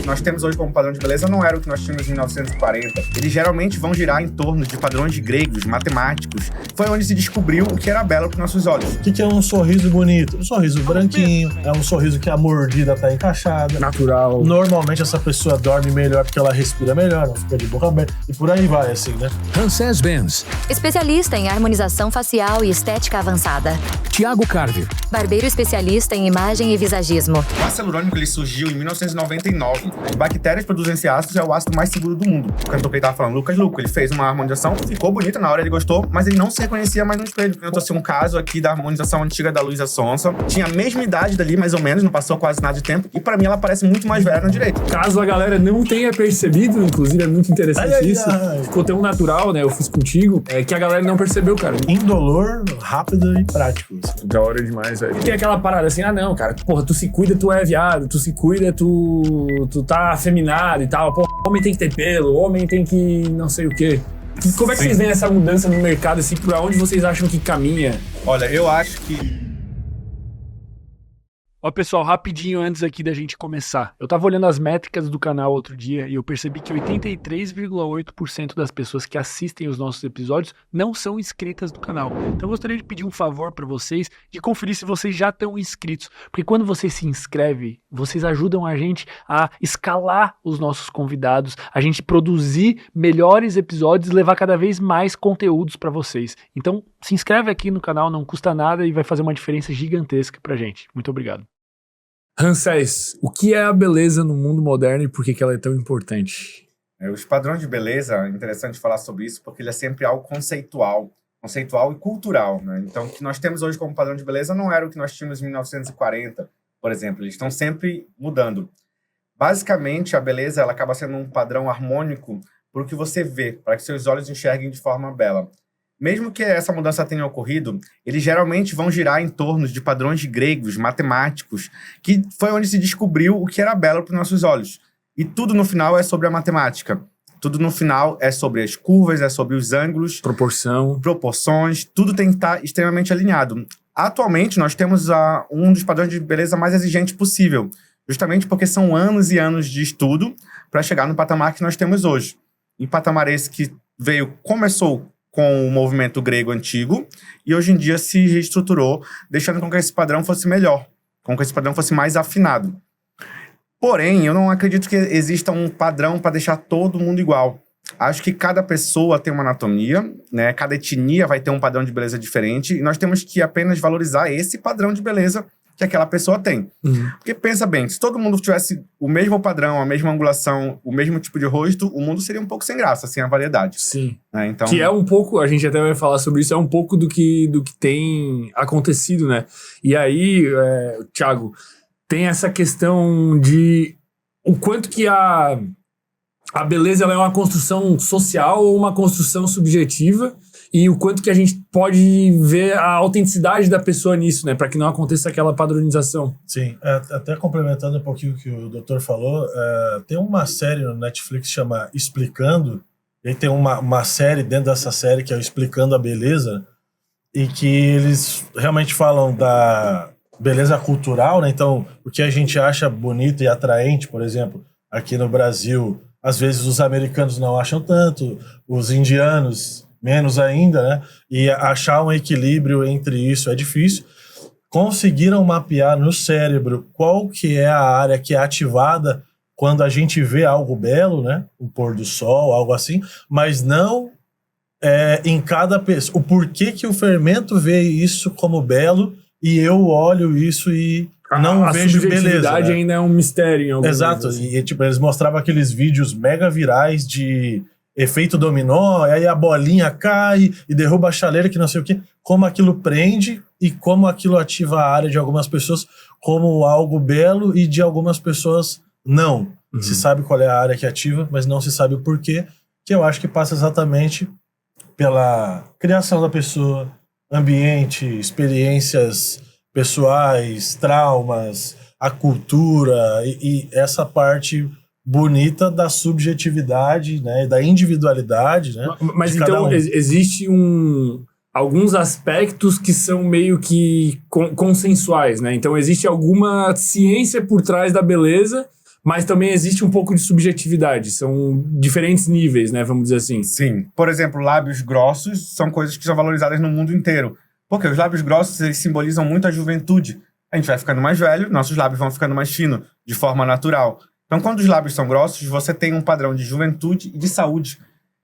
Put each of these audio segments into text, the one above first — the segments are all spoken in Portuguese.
que nós temos hoje como padrão de beleza não era o que nós tínhamos em 1940. Eles geralmente vão girar em torno de padrões gregos, matemáticos. Foi onde se descobriu o que era belo para nossos olhos. O que é um sorriso bonito? Um sorriso branquinho, é um sorriso que a mordida tá encaixada. Natural. Normalmente essa pessoa dorme melhor porque ela respira melhor, não fica de boca aberta. E por aí vai, assim, né? Ramsés Benz. Especialista em harmonização facial e estética avançada. Tiago Carver. Barbeiro especialista em imagem e visagismo. O ácido hialurônico ele surgiu em 1999. Bactérias produzem esse ácido, é o ácido mais seguro do mundo. O cantor que ele tava falando, Lucas Luco, ele fez uma harmonização, ficou bonita na hora, ele gostou, mas ele não se reconhecia mais no espelho. Eu trouxe um caso aqui da harmonização antiga da Luísa Sonsa. Tinha a mesma idade dali, mais ou menos, não passou quase nada de tempo, e pra mim ela parece muito mais velha na direita. Caso a galera não tenha percebido, inclusive é muito interessante isso. Ficou tão natural, né? Eu fiz contigo, que a galera não percebeu, cara. Indolor, rápido e prático. Assim. Da hora demais, velho. Tem aquela parada assim, não, cara, porra, tu se cuida, tu é viado, tu se cuida, tu tá afeminado e tal. Porra, homem tem que ter pelo, homem tem que não sei o quê. Como é que vocês veem essa mudança no mercado, assim, pra onde vocês acham que caminha? Olha, eu acho que... Ó, pessoal, rapidinho antes aqui da gente começar. Eu tava olhando as métricas do canal outro dia e eu percebi que 83,8% das pessoas que assistem os nossos episódios não são inscritas do canal. Então eu gostaria de pedir um favor para vocês de conferir se vocês já estão inscritos. Porque quando você se inscreve, vocês ajudam a gente a escalar os nossos convidados, a gente produzir melhores episódios e levar cada vez mais conteúdos para vocês. Então se inscreve aqui no canal, não custa nada e vai fazer uma diferença gigantesca pra gente. Muito obrigado. Ramsés, o que é a beleza no mundo moderno e por que ela é tão importante? Os padrões de beleza, é interessante falar sobre isso, porque ele é sempre algo conceitual e cultural, né? Então, o que nós temos hoje como padrão de beleza não era o que nós tínhamos em 1940, por exemplo. Eles estão sempre mudando. Basicamente, a beleza ela acaba sendo um padrão harmônico para o que você vê, para que seus olhos enxerguem de forma bela. Mesmo que essa mudança tenha ocorrido, eles geralmente vão girar em torno de padrões gregos, matemáticos, que foi onde se descobriu o que era belo para os nossos olhos. E tudo no final é sobre a matemática. Tudo no final é sobre as curvas, é sobre os ângulos, proporções, tudo tem que estar extremamente alinhado. Atualmente, nós temos um dos padrões de beleza mais exigentes possível, justamente porque são anos e anos de estudo para chegar no patamar que nós temos hoje. E patamar esse que começou com o movimento grego antigo, e hoje em dia se reestruturou, deixando com que esse padrão fosse melhor, com que esse padrão fosse mais afinado. Porém, eu não acredito que exista um padrão para deixar todo mundo igual. Acho que cada pessoa tem uma anatomia, né? Cada etnia vai ter um padrão de beleza diferente, e nós temos que apenas valorizar esse padrão de beleza que aquela pessoa tem. Porque pensa bem, se todo mundo tivesse o mesmo padrão, a mesma angulação, o mesmo tipo de rosto, o mundo seria um pouco sem graça, sem a variedade. Sim. Então... Que é um pouco, a gente até vai falar sobre isso, é um pouco do que tem acontecido, né? E aí, Thiago, tem essa questão de o quanto que a beleza ela é uma construção social ou uma construção subjetiva, e o quanto que a gente pode ver a autenticidade da pessoa nisso, né? Para que não aconteça aquela padronização. Sim, até complementando um pouquinho o que o doutor falou, tem uma série no Netflix que chama Explicando, e aí tem uma série dentro dessa série que é o Explicando a Beleza, e que eles realmente falam da beleza cultural, né? Então, o que a gente acha bonito e atraente, por exemplo, aqui no Brasil, às vezes os americanos não acham tanto, os indianos menos ainda, né? E achar um equilíbrio entre isso é difícil. Conseguiram mapear no cérebro qual que é a área que é ativada quando a gente vê algo belo, né? Um pôr do sol, algo assim, mas não em cada pessoa. O porquê que o fermento vê isso como belo e eu olho isso e não vejo beleza. A subjetividade ainda é um mistério em algum Exato. Assim. E tipo, eles mostravam aqueles vídeos mega virais de efeito dominó, e aí a bolinha cai e derruba a chaleira, que não sei o quê. Como aquilo prende e como aquilo ativa a área de algumas pessoas como algo belo e de algumas pessoas não. Se sabe qual é a área que ativa, mas não se sabe o porquê, que eu acho que passa exatamente pela criação da pessoa, ambiente, experiências pessoais, traumas, a cultura e essa parte bonita da subjetividade, né, da individualidade, né? Mas então existe alguns aspectos que são meio que consensuais, né? Então existe alguma ciência por trás da beleza, mas também existe um pouco de subjetividade. São diferentes níveis, né? Vamos dizer assim. Sim. Por exemplo, lábios grossos são coisas que são valorizadas no mundo inteiro. Porque os lábios grossos, eles simbolizam muito a juventude. A gente vai ficando mais velho, nossos lábios vão ficando mais finos, de forma natural. Então, quando os lábios são grossos, você tem um padrão de juventude e de saúde.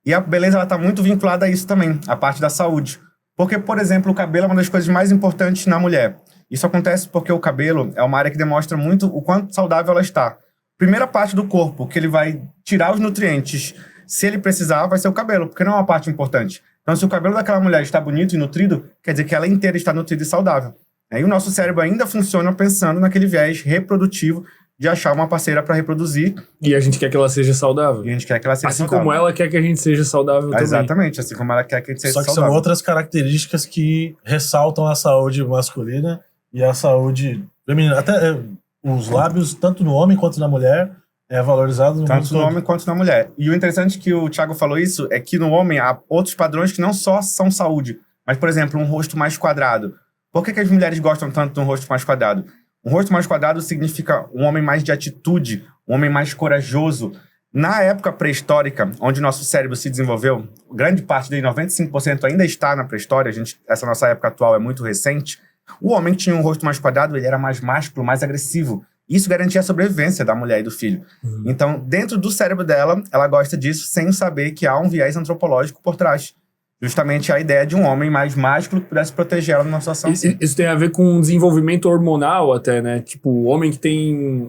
E a beleza, ela tá muito vinculada a isso também, a parte da saúde. Porque, por exemplo, o cabelo é uma das coisas mais importantes na mulher. Isso acontece porque o cabelo é uma área que demonstra muito o quanto saudável ela está. Primeira parte do corpo, que ele vai tirar os nutrientes, se ele precisar, vai ser o cabelo, porque não é uma parte importante. Então, se o cabelo daquela mulher está bonito e nutrido, quer dizer que ela inteira está nutrida e saudável. E o nosso cérebro ainda funciona pensando naquele viés reprodutivo de achar uma parceira para reproduzir. E a gente quer que ela seja saudável. E a gente quer que ela seja assim saudável. como ela quer que a gente seja saudável também. Exatamente, assim como ela quer que a gente seja Só que saudável. são outras características que ressaltam a saúde masculina e a saúde feminina. Até os lábios, tanto no homem quanto na mulher, é valorizado no Tanto mundo no todo. homem quanto na mulher. E o interessante que o Thiago falou isso é que no homem há outros padrões que não só são saúde, mas, por exemplo, um rosto mais quadrado. Por que as mulheres gostam tanto de um rosto mais quadrado? Um rosto mais quadrado significa um homem mais de atitude, um homem mais corajoso. Na época pré-histórica, onde nosso cérebro se desenvolveu, grande parte dele, 95%, ainda está na pré-história, essa nossa época atual é muito recente, o homem que tinha um rosto mais quadrado, ele era mais másculo, mais agressivo. Isso garantia a sobrevivência da mulher e do filho. Então, dentro do cérebro dela, ela gosta disso sem saber que há um viés antropológico por trás. Justamente a ideia de um homem mais másculo que pudesse proteger ela numa situação assim. Isso tem a ver com desenvolvimento hormonal até, né? Tipo, o homem que tem...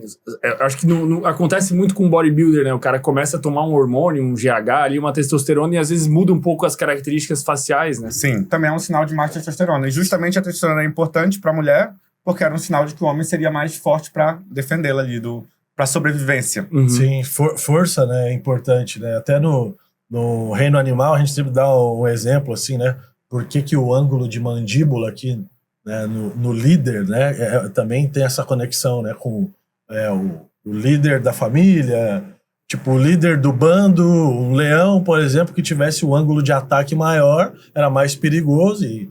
Acho que acontece muito com o bodybuilder, né? O cara começa a tomar um hormônio, um GH ali, uma testosterona, e às vezes muda um pouco as características faciais, né? Sim, também é um sinal de mais testosterona. E justamente a testosterona é importante para a mulher, porque era um sinal de que o homem seria mais forte para defendê-la ali, para sobrevivência. Uhum. Sim, força, né, é importante, né? Até no reino animal, a gente sempre dá um exemplo, assim, né? Por que o ângulo de mandíbula aqui, né, no líder, né, também tem essa conexão, né, com o líder da família, tipo, o líder do bando, um leão, por exemplo, que tivesse o ângulo de ataque maior, era mais perigoso e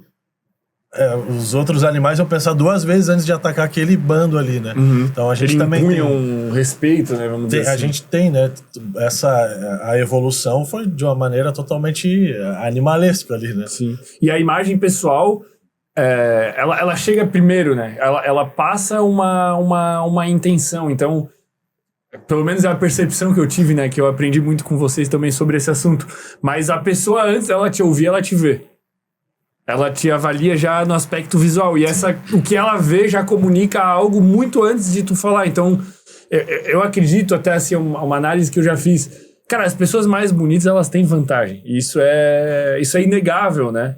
os outros animais iam pensar 2 vezes antes de atacar aquele bando ali, né? Uhum. Então a gente Ele também impunha tem um respeito, né? Vamos dizer a assim. gente tem, né? A evolução foi de uma maneira totalmente animalesca ali, né? Sim. E a imagem pessoal, ela chega primeiro, né? Ela passa uma intenção. Então, pelo menos é a percepção que eu tive, né? Que eu aprendi muito com vocês também sobre esse assunto. Mas a pessoa, antes dela te ouvir, ela te vê. Ela te avalia já no aspecto visual. E o que ela vê já comunica algo muito antes de tu falar. Então, eu acredito, até assim, uma análise que eu já fiz. Cara, as pessoas mais bonitas, elas têm vantagem. Isso é inegável, né?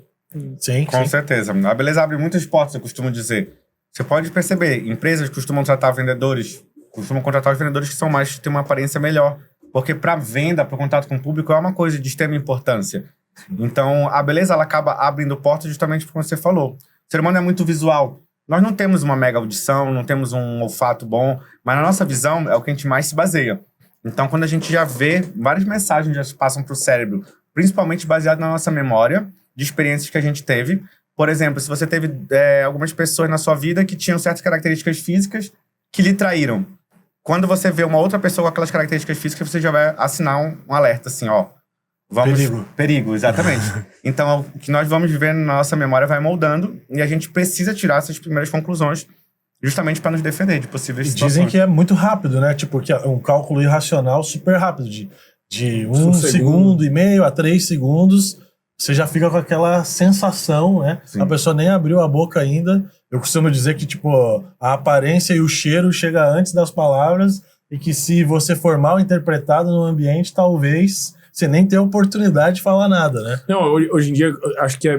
Sim, Com sim. certeza. A beleza abre muitas portas, eu costumo dizer. Você pode perceber, empresas costumam contratar vendedores que são mais, que têm uma aparência melhor. Porque para venda, para o contato com o público, é uma coisa de extrema importância. Então, a beleza, ela acaba abrindo portas justamente como você falou. O ser humano é muito visual. Nós não temos uma mega audição, não temos um olfato bom, mas na nossa visão é o que a gente mais se baseia. Então, quando a gente já vê, várias mensagens já passam para o cérebro, principalmente baseado na nossa memória, de experiências que a gente teve. Por exemplo, se você teve algumas pessoas na sua vida que tinham certas características físicas que lhe traíram. Quando você vê uma outra pessoa com aquelas características físicas, você já vai assinar um alerta, assim, ó. Perigo, exatamente. Então, o que nós vamos viver na nossa memória vai moldando e a gente precisa tirar essas primeiras conclusões justamente para nos defender de possíveis E situações. dizem que é muito rápido, né? Tipo, que é um cálculo irracional super rápido, de 1 segundo e meio a 3 segundos, você já fica com aquela sensação, né? Sim. A pessoa nem abriu a boca ainda. Eu costumo dizer que, tipo, a aparência e o cheiro chega antes das palavras e que se você for mal interpretado no ambiente, talvez você nem tenha oportunidade de falar nada, né? Não, hoje em dia, acho que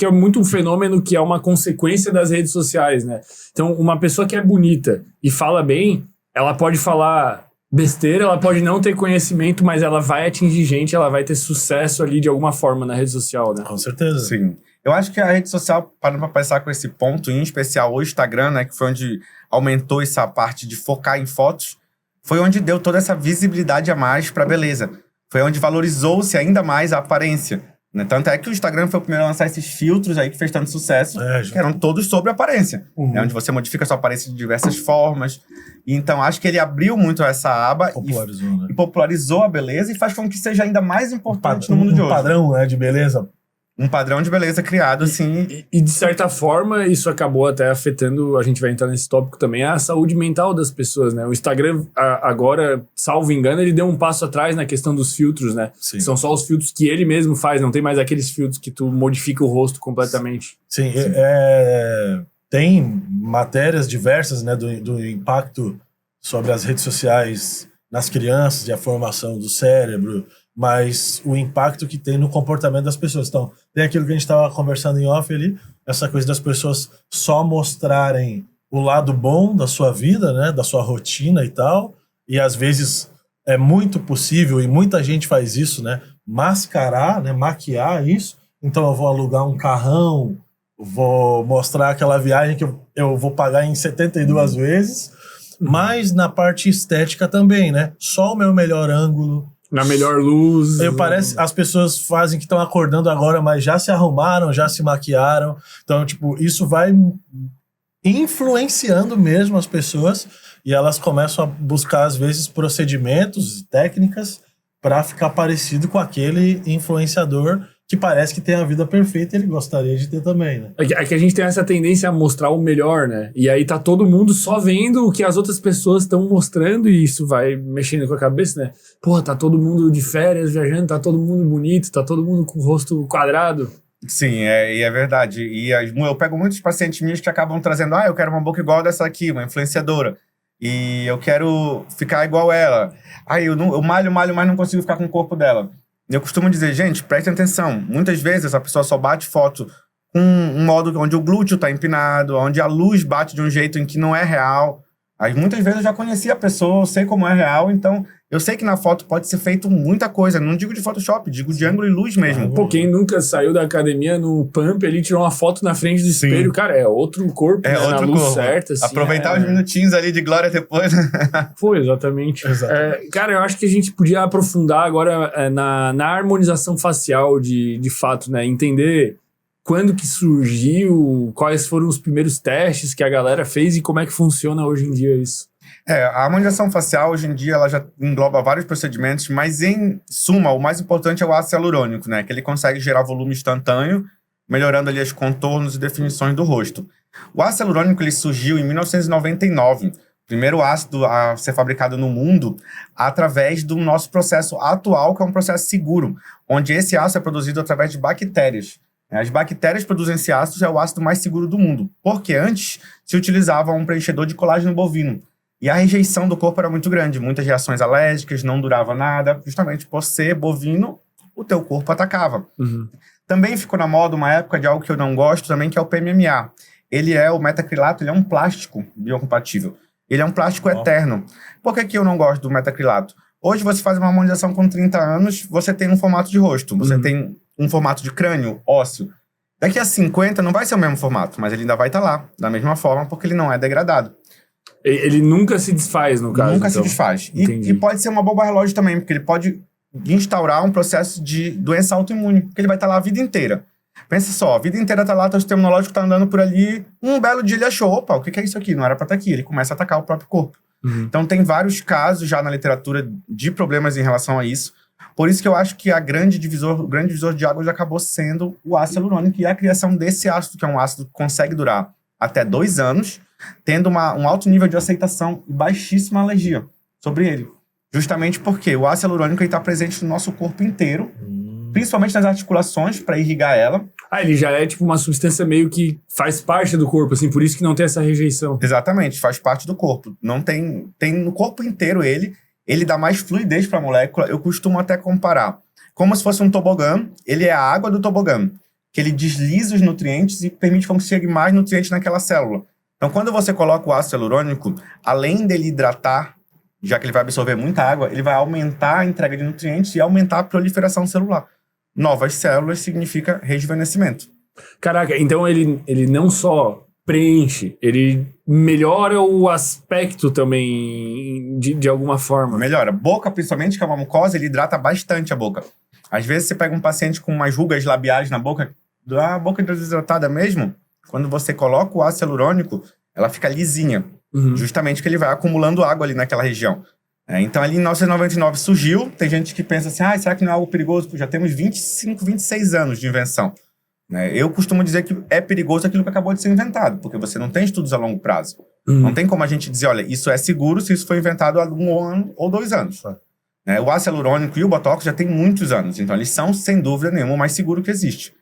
é muito um fenômeno que é uma consequência das redes sociais, né? Então, uma pessoa que é bonita e fala bem, ela pode falar besteira, ela pode não ter conhecimento, mas ela vai atingir gente, ela vai ter sucesso ali de alguma forma na rede social, né? Com certeza. Sim. Eu acho que a rede social, parando para pensar com esse ponto, em especial o Instagram, né, que foi onde aumentou essa parte de focar em fotos, foi onde deu toda essa visibilidade a mais para a beleza. Foi onde valorizou-se ainda mais a aparência. né? Tanto é que o Instagram foi o primeiro a lançar esses filtros aí que fez tanto sucesso, que eram todos sobre aparência, né? Onde você modifica a sua aparência de diversas formas. E então, acho que ele abriu muito essa aba e popularizou a beleza e faz com que seja ainda mais importante no mundo de hoje. Um padrão, né, de beleza. Um padrão de beleza criado, assim. E de certa forma, isso acabou até afetando, a gente vai entrar nesse tópico também, a saúde mental das pessoas, né? O Instagram, agora, salvo engano, ele deu um passo atrás na questão dos filtros, né? Sim. São só os filtros que ele mesmo faz, não tem mais aqueles filtros que tu modifica o rosto completamente. Sim. Tem matérias diversas, né, do impacto sobre as redes sociais nas crianças e a formação do cérebro, mas o impacto que tem no comportamento das pessoas. Então, tem aquilo que a gente estava conversando em off ali, essa coisa das pessoas só mostrarem o lado bom da sua vida, né, da sua rotina e tal, e às vezes é muito possível, e muita gente faz isso, né, mascarar, né, maquiar isso. Então eu vou alugar um carrão, vou mostrar aquela viagem que eu vou pagar em 72 vezes, mas na parte estética também, né, só o meu melhor ângulo, na melhor luz. Parece as pessoas fazem que estão acordando agora, mas já se arrumaram, já se maquiaram. Então, tipo, isso vai influenciando mesmo as pessoas e elas começam a buscar, às vezes, procedimentos, técnicas para ficar parecido com aquele influenciador que parece que tem a vida perfeita e ele gostaria de ter também, né? É que a gente tem essa tendência a mostrar o melhor, né? E aí tá todo mundo só vendo o que as outras pessoas estão mostrando e isso vai mexendo com a cabeça, né? Pô, tá todo mundo de férias viajando, tá todo mundo bonito, tá todo mundo com o rosto quadrado. Sim, e é verdade. E eu pego muitos pacientes meus que acabam trazendo, eu quero uma boca igual dessa aqui, uma influenciadora. E eu quero ficar igual ela. Eu malho, mas não consigo ficar com o corpo dela. Eu costumo dizer, gente, prestem atenção. Muitas vezes a pessoa só bate foto com um modo onde o glúteo tá empinado, onde a luz bate de um jeito em que não é real. Aí muitas vezes eu já conheci a pessoa, eu sei como é real, então eu sei que na foto pode ser feito muita coisa. Não digo de Photoshop, digo de ângulo e luz mesmo. Pô, quem nunca saiu da academia no pump, ele tirou uma foto na frente do espelho, cara, é outro corpo, né? Outro na luz corpo. certa. Assim, aproveitar os minutinhos ali de glória depois. Foi, exatamente. Cara, eu acho que a gente podia aprofundar agora na harmonização facial de fato, né? Entender quando que surgiu, quais foram os primeiros testes que a galera fez e como é que funciona hoje em dia isso. A harmonização facial, hoje em dia, ela já engloba vários procedimentos, mas em suma, o mais importante é o ácido hialurônico, né? Que ele consegue gerar volume instantâneo, melhorando ali os contornos e definições do rosto. O ácido hialurônico, ele surgiu em 1999, primeiro ácido a ser fabricado no mundo, através do nosso processo atual, que é um processo seguro, onde esse ácido é produzido através de bactérias. As bactérias produzem esse ácido, é o ácido mais seguro do mundo, porque antes se utilizava um preenchedor de colágeno bovino. E a rejeição do corpo era muito grande, muitas reações alérgicas, não durava nada, justamente por ser bovino, o teu corpo atacava. Também ficou na moda uma época de algo que eu não gosto também, que é o PMMA. O metacrilato, ele é um plástico biocompatível. Ele é um plástico eterno. Por que eu não gosto do metacrilato? Hoje você faz uma harmonização com 30 anos, você tem um formato de rosto, você tem um formato de crânio, ósseo. Daqui a 50 não vai ser o mesmo formato, mas ele ainda vai estar lá, da mesma forma, porque ele não é degradado. Ele nunca se desfaz, no caso. Nunca se desfaz. E pode ser uma bomba relógio também, porque ele pode instaurar um processo de doença autoimune, porque ele vai estar lá a vida inteira. Pensa só, a vida inteira tá lá, teu sistema imunológico tá andando por ali, um belo dia ele achou, opa, o que é isso aqui? Não era pra estar aqui. Ele começa a atacar o próprio corpo. Então tem vários casos já na literatura de problemas em relação a isso. Por isso que eu acho que o grande divisor de águas acabou sendo o ácido hialurônico e a criação desse ácido, que é um ácido que consegue durar até 2 anos, tendo um alto nível de aceitação e baixíssima alergia sobre ele. Justamente porque o ácido hialurônico está presente no nosso corpo inteiro, principalmente nas articulações, para irrigar ela. Ele já é tipo uma substância meio que faz parte do corpo, assim, por isso que não tem essa rejeição. Exatamente, faz parte do corpo. Não tem no corpo inteiro ele dá mais fluidez para a molécula. Eu costumo até comparar como se fosse um tobogã. Ele é a água do tobogã, que ele desliza os nutrientes e permite que chegue mais nutrientes naquela célula. Então, quando você coloca o ácido hialurônico, além dele hidratar, já que ele vai absorver muita água, ele vai aumentar a entrega de nutrientes e aumentar a proliferação celular. Novas células significa rejuvenescimento. Caraca, então ele não só preenche, ele melhora o aspecto também de alguma forma. Melhora. Boca, principalmente, que é uma mucosa, ele hidrata bastante a boca. Às vezes você pega um paciente com umas rugas labiais na boca, da boca desidratada mesmo, quando você coloca o ácido hialurônico, ela fica lisinha. Justamente porque ele vai acumulando água ali naquela região. Então, ali em 1999 surgiu, tem gente que pensa assim, será que não é algo perigoso? Já temos 25, 26 anos de invenção. Eu costumo dizer que é perigoso aquilo que acabou de ser inventado, porque você não tem estudos a longo prazo. Não tem como a gente dizer, olha, isso é seguro se isso foi inventado há 1 ano ou 2 anos. O ácido hialurônico e o Botox já tem muitos anos, então eles são, sem dúvida nenhuma, o mais seguro que existe.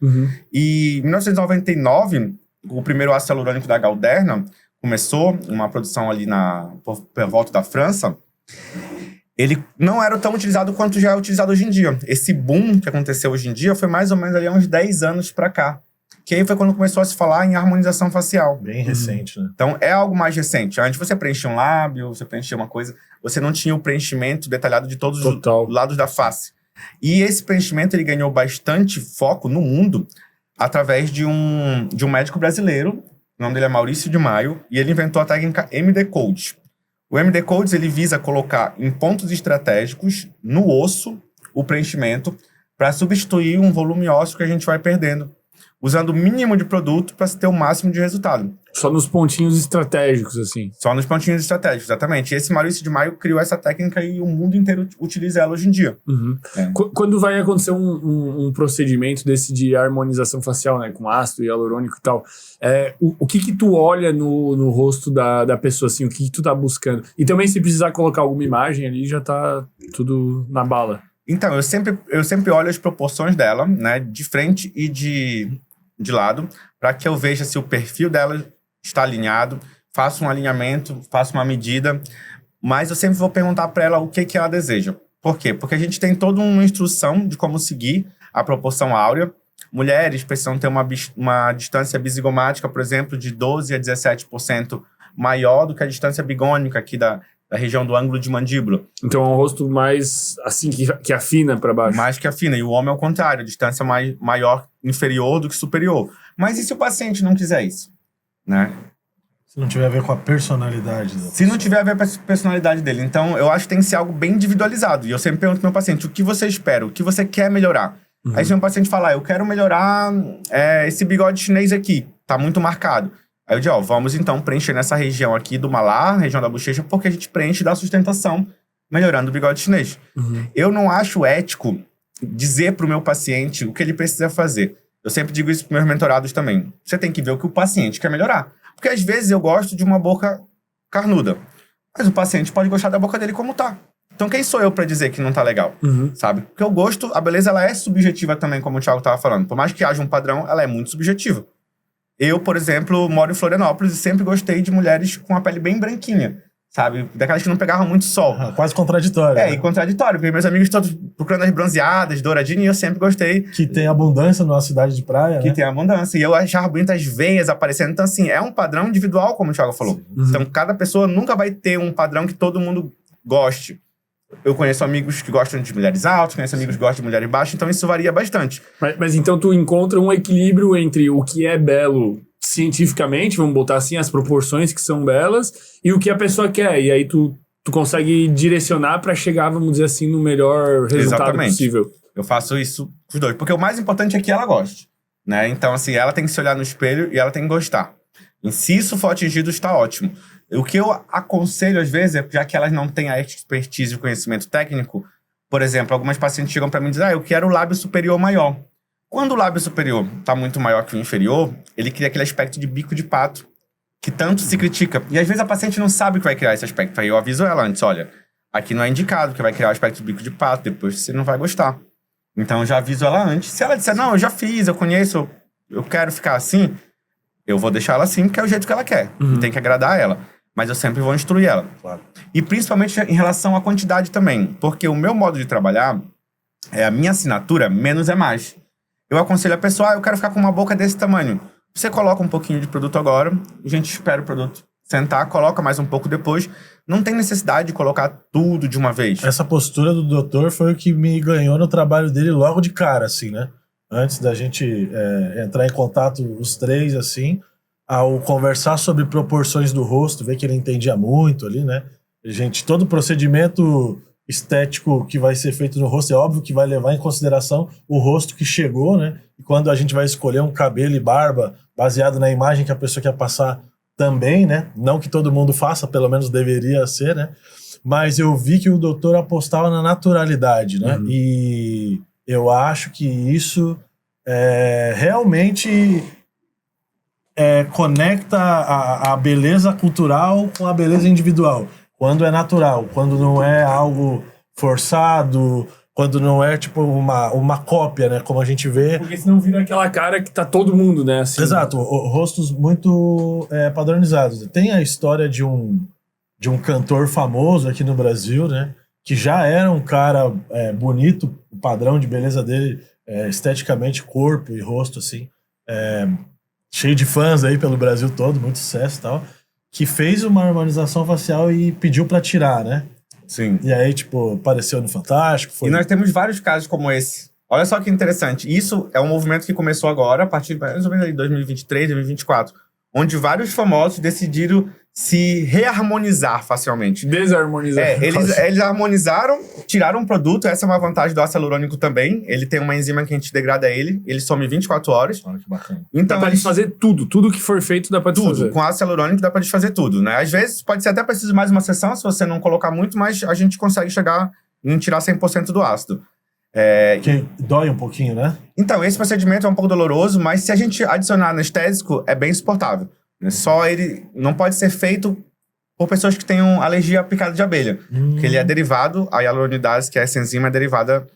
E em 1999, o primeiro ácido hialurônico da Galderma começou uma produção ali por volta da França. Ele não era tão utilizado quanto já é utilizado hoje em dia. Esse boom que aconteceu hoje em dia foi mais ou menos ali há uns 10 anos pra cá. Que aí foi quando começou a se falar em harmonização facial. Bem recente, né? Então, é algo mais recente. Antes você preenchia um lábio, você preenchia uma coisa, você não tinha o preenchimento detalhado de todos os lados da face. E esse preenchimento, ele ganhou bastante foco no mundo através de um médico brasileiro. O nome dele é Maurício de Maio, e ele inventou a técnica MD Code. O MD Codes, ele visa colocar em pontos estratégicos, no osso, o preenchimento, para substituir um volume ósseo que a gente vai perdendo, usando o mínimo de produto para se ter o máximo de resultado. Só nos pontinhos estratégicos, assim. Só nos pontinhos estratégicos, exatamente. E esse Maurício de Maio criou essa técnica e o mundo inteiro utiliza ela hoje em dia. Quando vai acontecer um procedimento desse de harmonização facial, né, com ácido hialurônico e tal, o que tu olha no rosto da pessoa, assim, o que tu tá buscando? E também, se precisar colocar alguma imagem ali, já tá tudo na bala. Então, eu sempre olho as proporções dela, né, de frente e de lado, para que eu veja se o perfil dela está alinhado, faço um alinhamento, faço uma medida, mas eu sempre vou perguntar para ela o que ela deseja. Por quê? Porque a gente tem toda uma instrução de como seguir a proporção áurea. Mulheres precisam ter uma distância bizigomática, por exemplo, de 12% a 17% maior do que a distância bigônica aqui da região do ângulo de mandíbula. Então é um rosto mais, assim, que afina para baixo. Mais que afina. E o homem é o contrário, distância maior, inferior do que superior. Mas e se o paciente não quiser isso? Né? Se não tiver a ver com a personalidade dele. Se não tiver a ver com a personalidade dele. Então, eu acho que tem que ser algo bem individualizado. E eu sempre pergunto pro meu paciente, o que você espera? O que você quer melhorar? Aí se o meu paciente falar, eu quero melhorar esse bigode chinês aqui, tá muito marcado. Aí eu digo, vamos então preencher nessa região aqui do malar, região da bochecha, porque a gente preenche da sustentação, melhorando o bigode chinês. Eu não acho ético dizer pro meu paciente o que ele precisa fazer. Eu sempre digo isso para meus mentorados também. Você tem que ver o que o paciente quer melhorar. Porque às vezes eu gosto de uma boca carnuda. Mas o paciente pode gostar da boca dele como tá. Então quem sou eu para dizer que não tá legal? Sabe? Porque o gosto, a beleza, ela é subjetiva também, como o Thiago tava falando. Por mais que haja um padrão, ela é muito subjetiva. Eu, por exemplo, moro em Florianópolis e sempre gostei de mulheres com a pele bem branquinha. Sabe? Daquelas que não pegavam muito sol. Quase contraditório. E contraditório, porque meus amigos todos procurando as bronzeadas, douradinhas, e eu sempre gostei. Que tem abundância numa cidade de praia, Que tem abundância. E eu achava bonitas as veias aparecendo. Então, assim, é um padrão individual, como o Thiago falou. Então, cada pessoa nunca vai ter um padrão que todo mundo goste. Eu conheço amigos que gostam de mulheres altas, conheço amigos que gostam de mulheres baixas, então isso varia bastante. Mas então tu encontra um equilíbrio entre o que é belo cientificamente, vamos botar assim, as proporções que são belas, e o que a pessoa quer. E aí tu consegue direcionar para chegar, vamos dizer assim, no melhor resultado possível. Eu faço isso com os dois, porque o mais importante é que ela goste, né? Então, assim, ela tem que se olhar no espelho e ela tem que gostar. E se isso for atingido, está ótimo. O que eu aconselho, às vezes, já que elas não têm a expertise e o conhecimento técnico, por exemplo, algumas pacientes chegam para mim e dizem, eu quero o lábio superior maior. Quando o lábio superior está muito maior que o inferior, ele cria aquele aspecto de bico de pato, que tanto se critica. E às vezes a paciente não sabe que vai criar esse aspecto. Aí eu aviso ela antes, olha, aqui não é indicado, que vai criar o aspecto de bico de pato, depois você não vai gostar. Então eu já aviso ela antes. Se ela disser, não, eu já fiz, eu conheço, eu quero ficar assim, eu vou deixar ela assim, porque é o jeito que ela quer. Tem que agradar ela. Mas eu sempre vou instruir ela. Claro. E principalmente em relação à quantidade também. Porque o meu modo de trabalhar, a minha assinatura, menos é mais. Eu aconselho a pessoa, eu quero ficar com uma boca desse tamanho. Você coloca um pouquinho de produto agora, a gente espera o produto sentar, coloca mais um pouco depois. Não tem necessidade de colocar tudo de uma vez. Essa postura do doutor foi o que me ganhou no trabalho dele logo de cara, assim, né? Antes da gente entrar em contato os três, assim, ao conversar sobre proporções do rosto, ver que ele entendia muito ali, né? Todo procedimento estético que vai ser feito no rosto. É óbvio que vai levar em consideração o rosto que chegou, né? E quando a gente vai escolher um cabelo e barba baseado na imagem que a pessoa quer passar também, né? Não que todo mundo faça, pelo menos deveria ser, né? Mas eu vi que o doutor apostava na naturalidade, né? E eu acho que isso realmente conecta a beleza cultural com a beleza individual. Quando é natural, quando não é algo forçado, quando não é tipo uma cópia, né? Como a gente vê. Porque senão vira aquela cara que tá todo mundo, né? Assim, Exato, rostos muito padronizados. Tem a história de um cantor famoso aqui no Brasil, né? Que já era um cara bonito, o padrão de beleza dele, esteticamente, corpo e rosto, assim, cheio de fãs aí pelo Brasil todo, muito sucesso e tal, que fez uma harmonização facial e pediu pra tirar, né? Sim. E aí, tipo, apareceu no Fantástico. E nós temos vários casos como esse. Olha só que interessante. Isso é um movimento que começou agora, a partir de mais ou menos de 2023, 2024, onde vários famosos decidiram se reharmonizar facialmente. Desarmonizar. Eles harmonizaram, tiraram um produto. Essa é uma vantagem do ácido hialurônico também. Ele tem uma enzima que a gente degrada ele some 24 horas. Olha que bacana. Então, dá pra desfazer tudo que for feito dá pra desfazer. com ácido hialurônico dá pra desfazer tudo, né? Às vezes pode ser até preciso de mais uma sessão, se você não colocar muito, mas a gente consegue chegar em tirar 100% do ácido. Que dói um pouquinho, né? Então, esse procedimento é um pouco doloroso, mas se a gente adicionar anestésico, é bem suportável. Só ele não pode ser feito por pessoas que tenham alergia à picada de abelha. Porque ele é derivado, a hialuronidase, que é essa enzima, é derivada,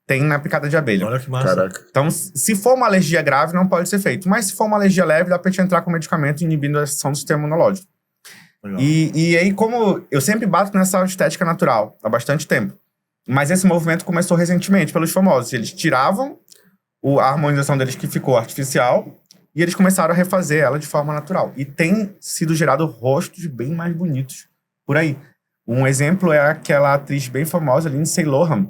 tem na picada de abelha. Olha que massa. Caraca. Então, se for uma alergia grave, não pode ser feito. Mas se for uma alergia leve, dá pra gente entrar com medicamento inibindo a ação do sistema imunológico. Legal. E aí, como eu sempre bato nessa estética natural há bastante tempo, mas esse movimento começou recentemente pelos famosos. Eles tiravam a harmonização deles que ficou artificial e eles começaram a refazer ela de forma natural. E tem sido gerado rostos bem mais bonitos por aí. Um exemplo é aquela atriz bem famosa, Lindsay Lohan.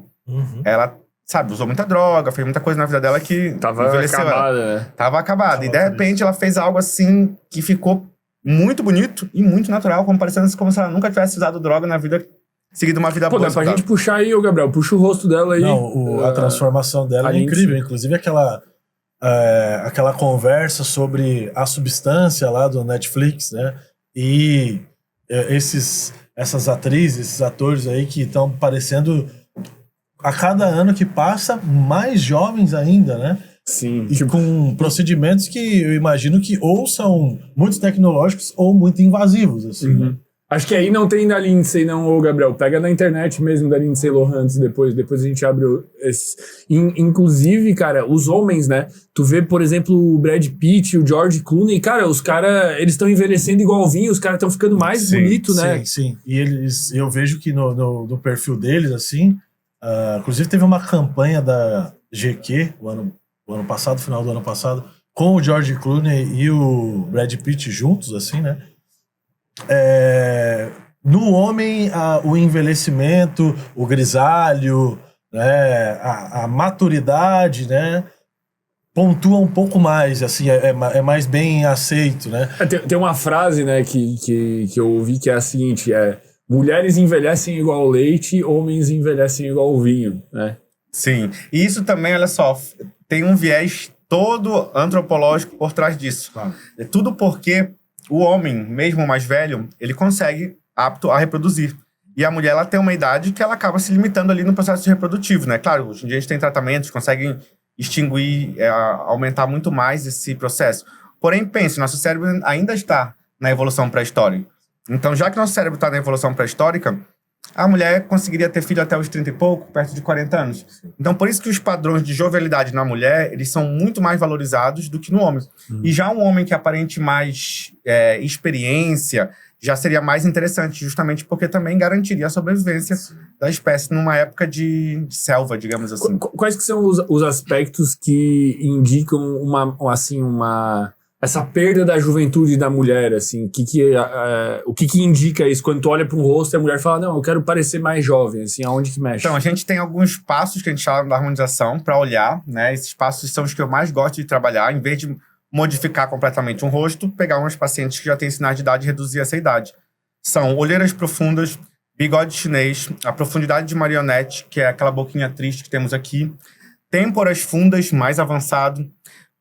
Ela, sabe, usou muita droga, fez muita coisa na vida dela que Tava envelheceu ela. acabada, né? Tava acabada. Tava E de repente ela fez algo assim que ficou muito bonito e muito natural, como parecendo como se ela nunca tivesse usado droga na vida, seguido uma vida Pô, boa. dá pra sabe? gente puxar aí, ô Gabriel. Puxa o rosto dela aí. Não, a transformação dela a é Lindsay. incrível. Inclusive aquela conversa sobre a substância lá do Netflix, né? E essas atrizes, esses atores aí que estão parecendo, a cada ano que passa, mais jovens ainda, né? Sim. E com procedimentos que eu imagino que ou são muito tecnológicos ou muito invasivos, assim, né? Acho que aí não tem da Lindsay, não, ô Gabriel. Pega na internet mesmo da Lindsay Lohan antes, depois a gente abre esses. Inclusive, cara, os homens, né? Tu vê, por exemplo, o Brad Pitt, o George Clooney, cara, os caras, eles estão envelhecendo igual vinho, os caras estão ficando mais bonitos, né? Sim. E eu vejo que no perfil deles, assim, inclusive teve uma campanha da GQ, o ano passado, final do ano passado, com o George Clooney e o Brad Pitt juntos, assim, né? No homem, o envelhecimento, o grisalho, né, a maturidade, né, pontua um pouco mais, assim, é mais bem aceito, né? Tem uma frase, né, que eu ouvi que é a seguinte, mulheres envelhecem igual leite, homens envelhecem igual vinho, né? Sim. E isso também, olha só, tem um viés todo antropológico por trás disso. Claro. É tudo porque o homem, mesmo mais velho, ele consegue apto a reproduzir. E a mulher, ela tem uma idade que ela acaba se limitando ali no processo reprodutivo, né? Claro, hoje em dia a gente tem tratamentos que conseguem extinguir, aumentar muito mais esse processo. Porém, pense, nosso cérebro ainda está na evolução pré-histórica. Então, já que nosso cérebro está na evolução pré-histórica, a mulher conseguiria ter filho até os 30 e pouco, perto de 40 anos. Então, por isso que os padrões de jovialidade na mulher, eles são muito mais valorizados do que no homem. E já um homem que aparente mais experiência, já seria mais interessante, justamente porque também garantiria a sobrevivência da espécie numa época de selva, digamos assim. Quais que são os aspectos que indicam essa perda da juventude da mulher, assim? O que indica isso? Quando tu olha para um rosto e a mulher fala, não, eu quero parecer mais jovem, assim, aonde que mexe? Então, a gente tem alguns passos que a gente chama da harmonização para olhar, né? Esses passos são os que eu mais gosto de trabalhar, em vez de modificar completamente um rosto, pegar uns pacientes que já têm sinais de idade e reduzir essa idade. São olheiras profundas, bigode chinês, a profundidade de marionete, que é aquela boquinha triste que temos aqui, têmporas fundas, mais avançado,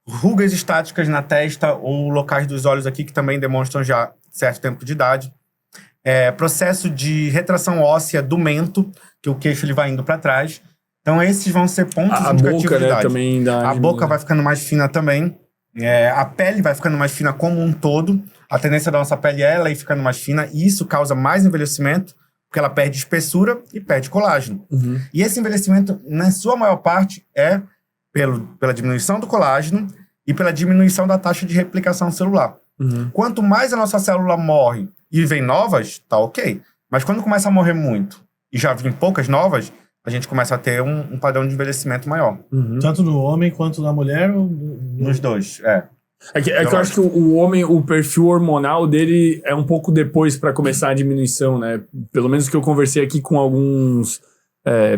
rugas estáticas na testa ou locais dos olhos aqui que também demonstram já certo tempo de idade. Processo de retração óssea do mento, que o queixo ele vai indo para trás. Então esses vão ser pontos indicativos boca, de idade. Também a boca vai ficando mais fina também. A pele vai ficando mais fina como um todo. A tendência da nossa pele é ela ir ficando mais fina e isso causa mais envelhecimento, porque ela perde espessura e perde colágeno. E esse envelhecimento, na sua maior parte, é pela diminuição do colágeno e pela diminuição da taxa de replicação celular. Quanto mais a nossa célula morre e vem novas, tá ok. Mas quando começa a morrer muito e já vem poucas novas, a gente começa a ter um padrão de envelhecimento maior. Tanto no homem quanto na mulher? Nos dois, É que eu acho que o homem, o perfil hormonal dele é um pouco depois para começar a diminuição, né? Pelo menos que eu conversei aqui com alguns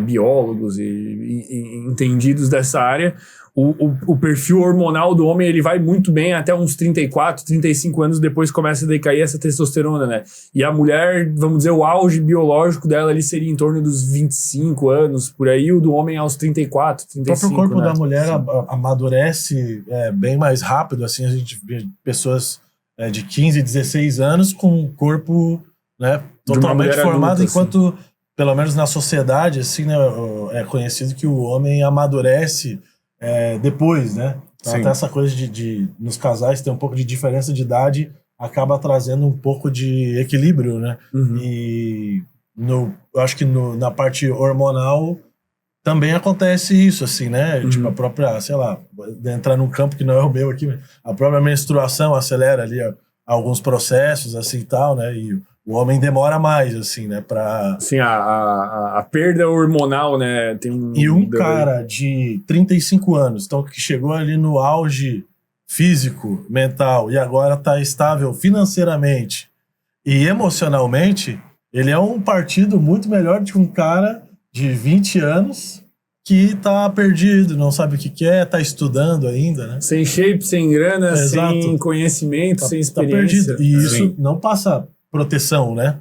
biólogos e entendidos dessa área, o perfil hormonal do homem ele vai muito bem até uns 34, 35 anos, depois começa a decair essa testosterona, né? E a mulher, vamos dizer, o auge biológico dela ali seria em torno dos 25 anos, por aí, o do homem aos 34, 35, o próprio corpo né? da mulher amadurece bem mais rápido, assim, a gente vê pessoas de 15, 16 anos com um corpo, né, totalmente formado, adulta, enquanto, assim, pelo menos na sociedade, assim, né, é conhecido que o homem amadurece depois, né? Então, até essa coisa de nos casais ter um pouco de diferença de idade acaba trazendo um pouco de equilíbrio, né? E eu acho que na parte hormonal também acontece isso, assim, né? Tipo, a própria, sei lá, entrar num campo que não é o meu aqui, a própria menstruação acelera ali alguns processos, assim, e tal, né? E o homem demora mais, assim, né? Sim, a perda hormonal, né? E um cara de 35 anos, então, que chegou ali no auge físico, mental, e agora tá estável financeiramente e emocionalmente, ele é um partido muito melhor de um cara de 20 anos que tá perdido, não sabe o que quer, tá estudando ainda, né? Sem shape, sem grana, sem conhecimento, sem experiência. Tá perdido. E isso não passa proteção, né?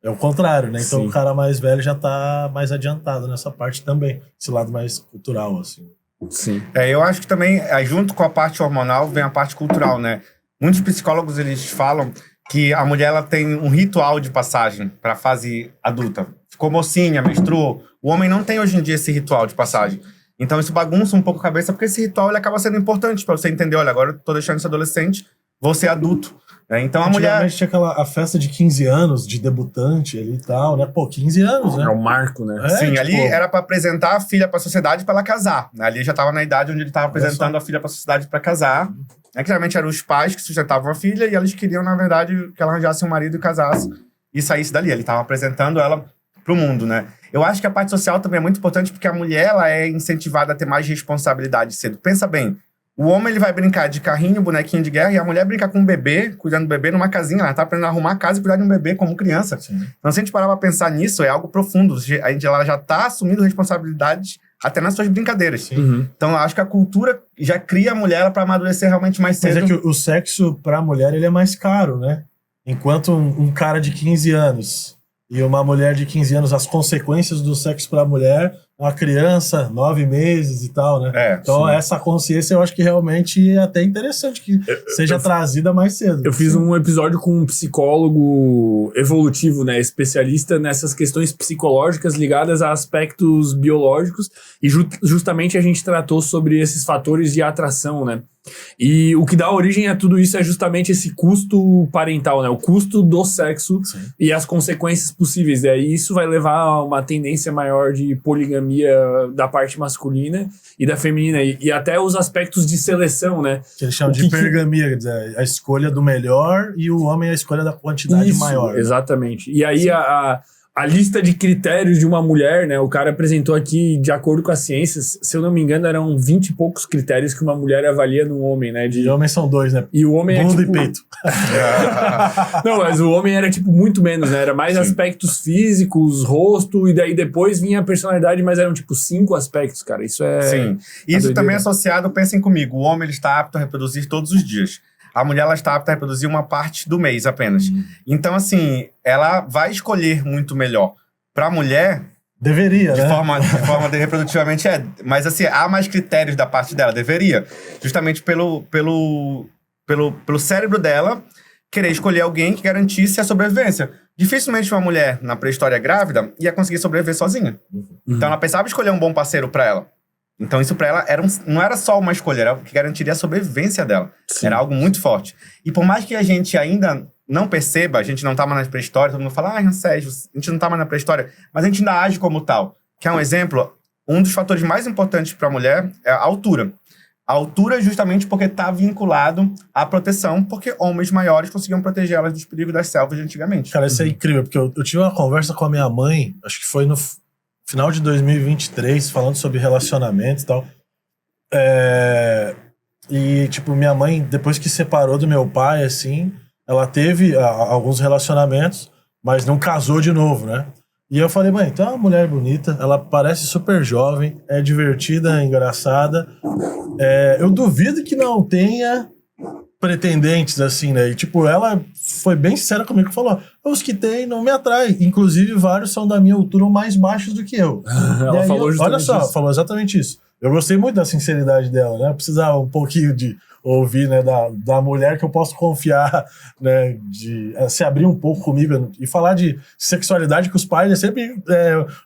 É o contrário, né? Então o cara mais velho já tá mais adiantado nessa parte também, esse lado mais cultural, assim. Sim. Eu acho que também, junto com a parte hormonal, vem a parte cultural, né? Muitos psicólogos, eles falam que a mulher, ela tem um ritual de passagem para a fase adulta. Ficou mocinha, menstruou. O homem não tem hoje em dia esse ritual de passagem. Então isso bagunça um pouco a cabeça, porque esse ritual ele acaba sendo importante para você entender, olha, agora eu tô deixando esse adolescente, vou ser adulto. Então a mulher... tinha a festa de 15 anos, de debutante ali e tal, né? Pô, 15 anos, né? É o marco, né? Sim, tipo, ali era para apresentar a filha para a sociedade para ela casar. Ali já tava na idade onde ele tava apresentando a filha para a sociedade para casar. Que geralmente eram os pais que sustentavam a filha e eles queriam, na verdade, que ela arranjasse um marido e casasse e saísse dali. Ele tava apresentando ela pro mundo, né? Eu acho que a parte social também é muito importante porque a mulher, ela é incentivada a ter mais responsabilidade cedo. Pensa bem, o homem, ele vai brincar de carrinho, bonequinho de guerra, e a mulher brinca com um bebê, cuidando do bebê numa casinha. Ela tá aprendendo a arrumar a casa e cuidar de um bebê como criança. Sim. Então, se a gente parar pra pensar nisso, é algo profundo. Ela já tá assumindo responsabilidades até nas suas brincadeiras. Então, eu acho que a cultura já cria a mulher para amadurecer realmente mais cedo. Mas é que o sexo pra mulher, ele é mais caro, né? Enquanto um cara de 15 anos e uma mulher de 15 anos, as consequências do sexo pra mulher, uma criança, 9 meses e tal, né? Então, essa consciência eu acho que realmente é até interessante que seja trazida mais cedo. Eu fiz um episódio com um psicólogo evolutivo, né? Especialista nessas questões psicológicas ligadas a aspectos biológicos e justamente a gente tratou sobre esses fatores de atração, né? E o que dá origem a tudo isso é justamente esse custo parental, né? O custo do sexo e as consequências possíveis. E aí isso vai levar a uma tendência maior de poligamia da parte masculina e da feminina. E até os aspectos de seleção, né? Que eles chamam de pergamia, quer dizer, a escolha do melhor e o homem a escolha da quantidade maior. Exatamente. E aí a lista de critérios de uma mulher, né? O cara apresentou aqui, de acordo com as ciências, se eu não me engano, eram 20 e poucos critérios que uma mulher avalia no homem, né? E homens são 2, né? E o homem bunda e peito. Não, mas o homem era, muito menos, né? Era mais aspectos físicos, rosto, e daí depois vinha a personalidade, mas eram, 5 aspectos, cara. Isso é... Sim. Isso também é associado, pensem comigo, o homem ele está apto a reproduzir todos os dias. a mulher ela está apta a reproduzir uma parte do mês apenas. Então, assim, ela vai escolher muito melhor. Para a mulher, Deveria, de né? forma reprodutivamente mas assim, há mais critérios da parte dela, deveria. Justamente pelo cérebro dela querer escolher alguém que garantisse a sobrevivência. Dificilmente uma mulher na pré-história grávida ia conseguir sobreviver sozinha. Então ela pensava em escolher um bom parceiro para ela. Então isso para ela não era só uma escolha, era o que garantiria a sobrevivência dela. Sim. Era algo muito forte. E por mais que a gente ainda não perceba, a gente não tá mais na pré-história, todo mundo fala, Sérgio, a gente não tá mais na pré-história, mas a gente ainda age como tal. Que é um exemplo, um dos fatores mais importantes para a mulher é a altura. A altura justamente porque está vinculado à proteção, porque homens maiores conseguiam proteger elas dos perigos das selvas de antigamente. Cara, isso é incrível, porque eu tive uma conversa com a minha mãe, acho que foi no final de 2023, falando sobre relacionamentos e tal. E, tipo, minha mãe, depois que separou do meu pai, assim, ela teve alguns relacionamentos, mas não casou de novo, né? E eu falei, mãe, então é uma mulher bonita, ela parece super jovem, é divertida, é engraçada. Eu duvido que não tenha pretendentes, assim, né? E, tipo, ela foi bem sincera comigo, falou, os que tem não me atraem. Inclusive, vários são da minha altura ou mais baixos do que eu. Ela aí, falou justamente olha só, isso. falou exatamente isso. Eu gostei muito da sinceridade dela, né? Eu precisava um pouquinho de ouvir, né, da mulher que eu posso confiar, né, de se abrir um pouco comigo e falar de sexualidade, que os pais é sempre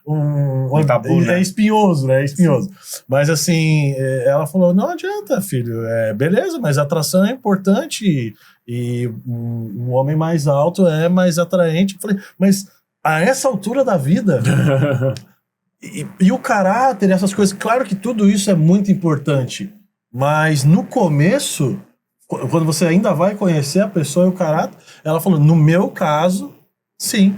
um tabu, né? É espinhoso, né? É espinhoso. Mas assim, ela falou, não adianta, filho, beleza, mas a atração é importante e um homem mais alto é mais atraente. Eu falei, mas a essa altura da vida... E o caráter, essas coisas, claro que tudo isso é muito importante, mas no começo, quando você ainda vai conhecer a pessoa e o caráter, ela falou, no meu caso, sim,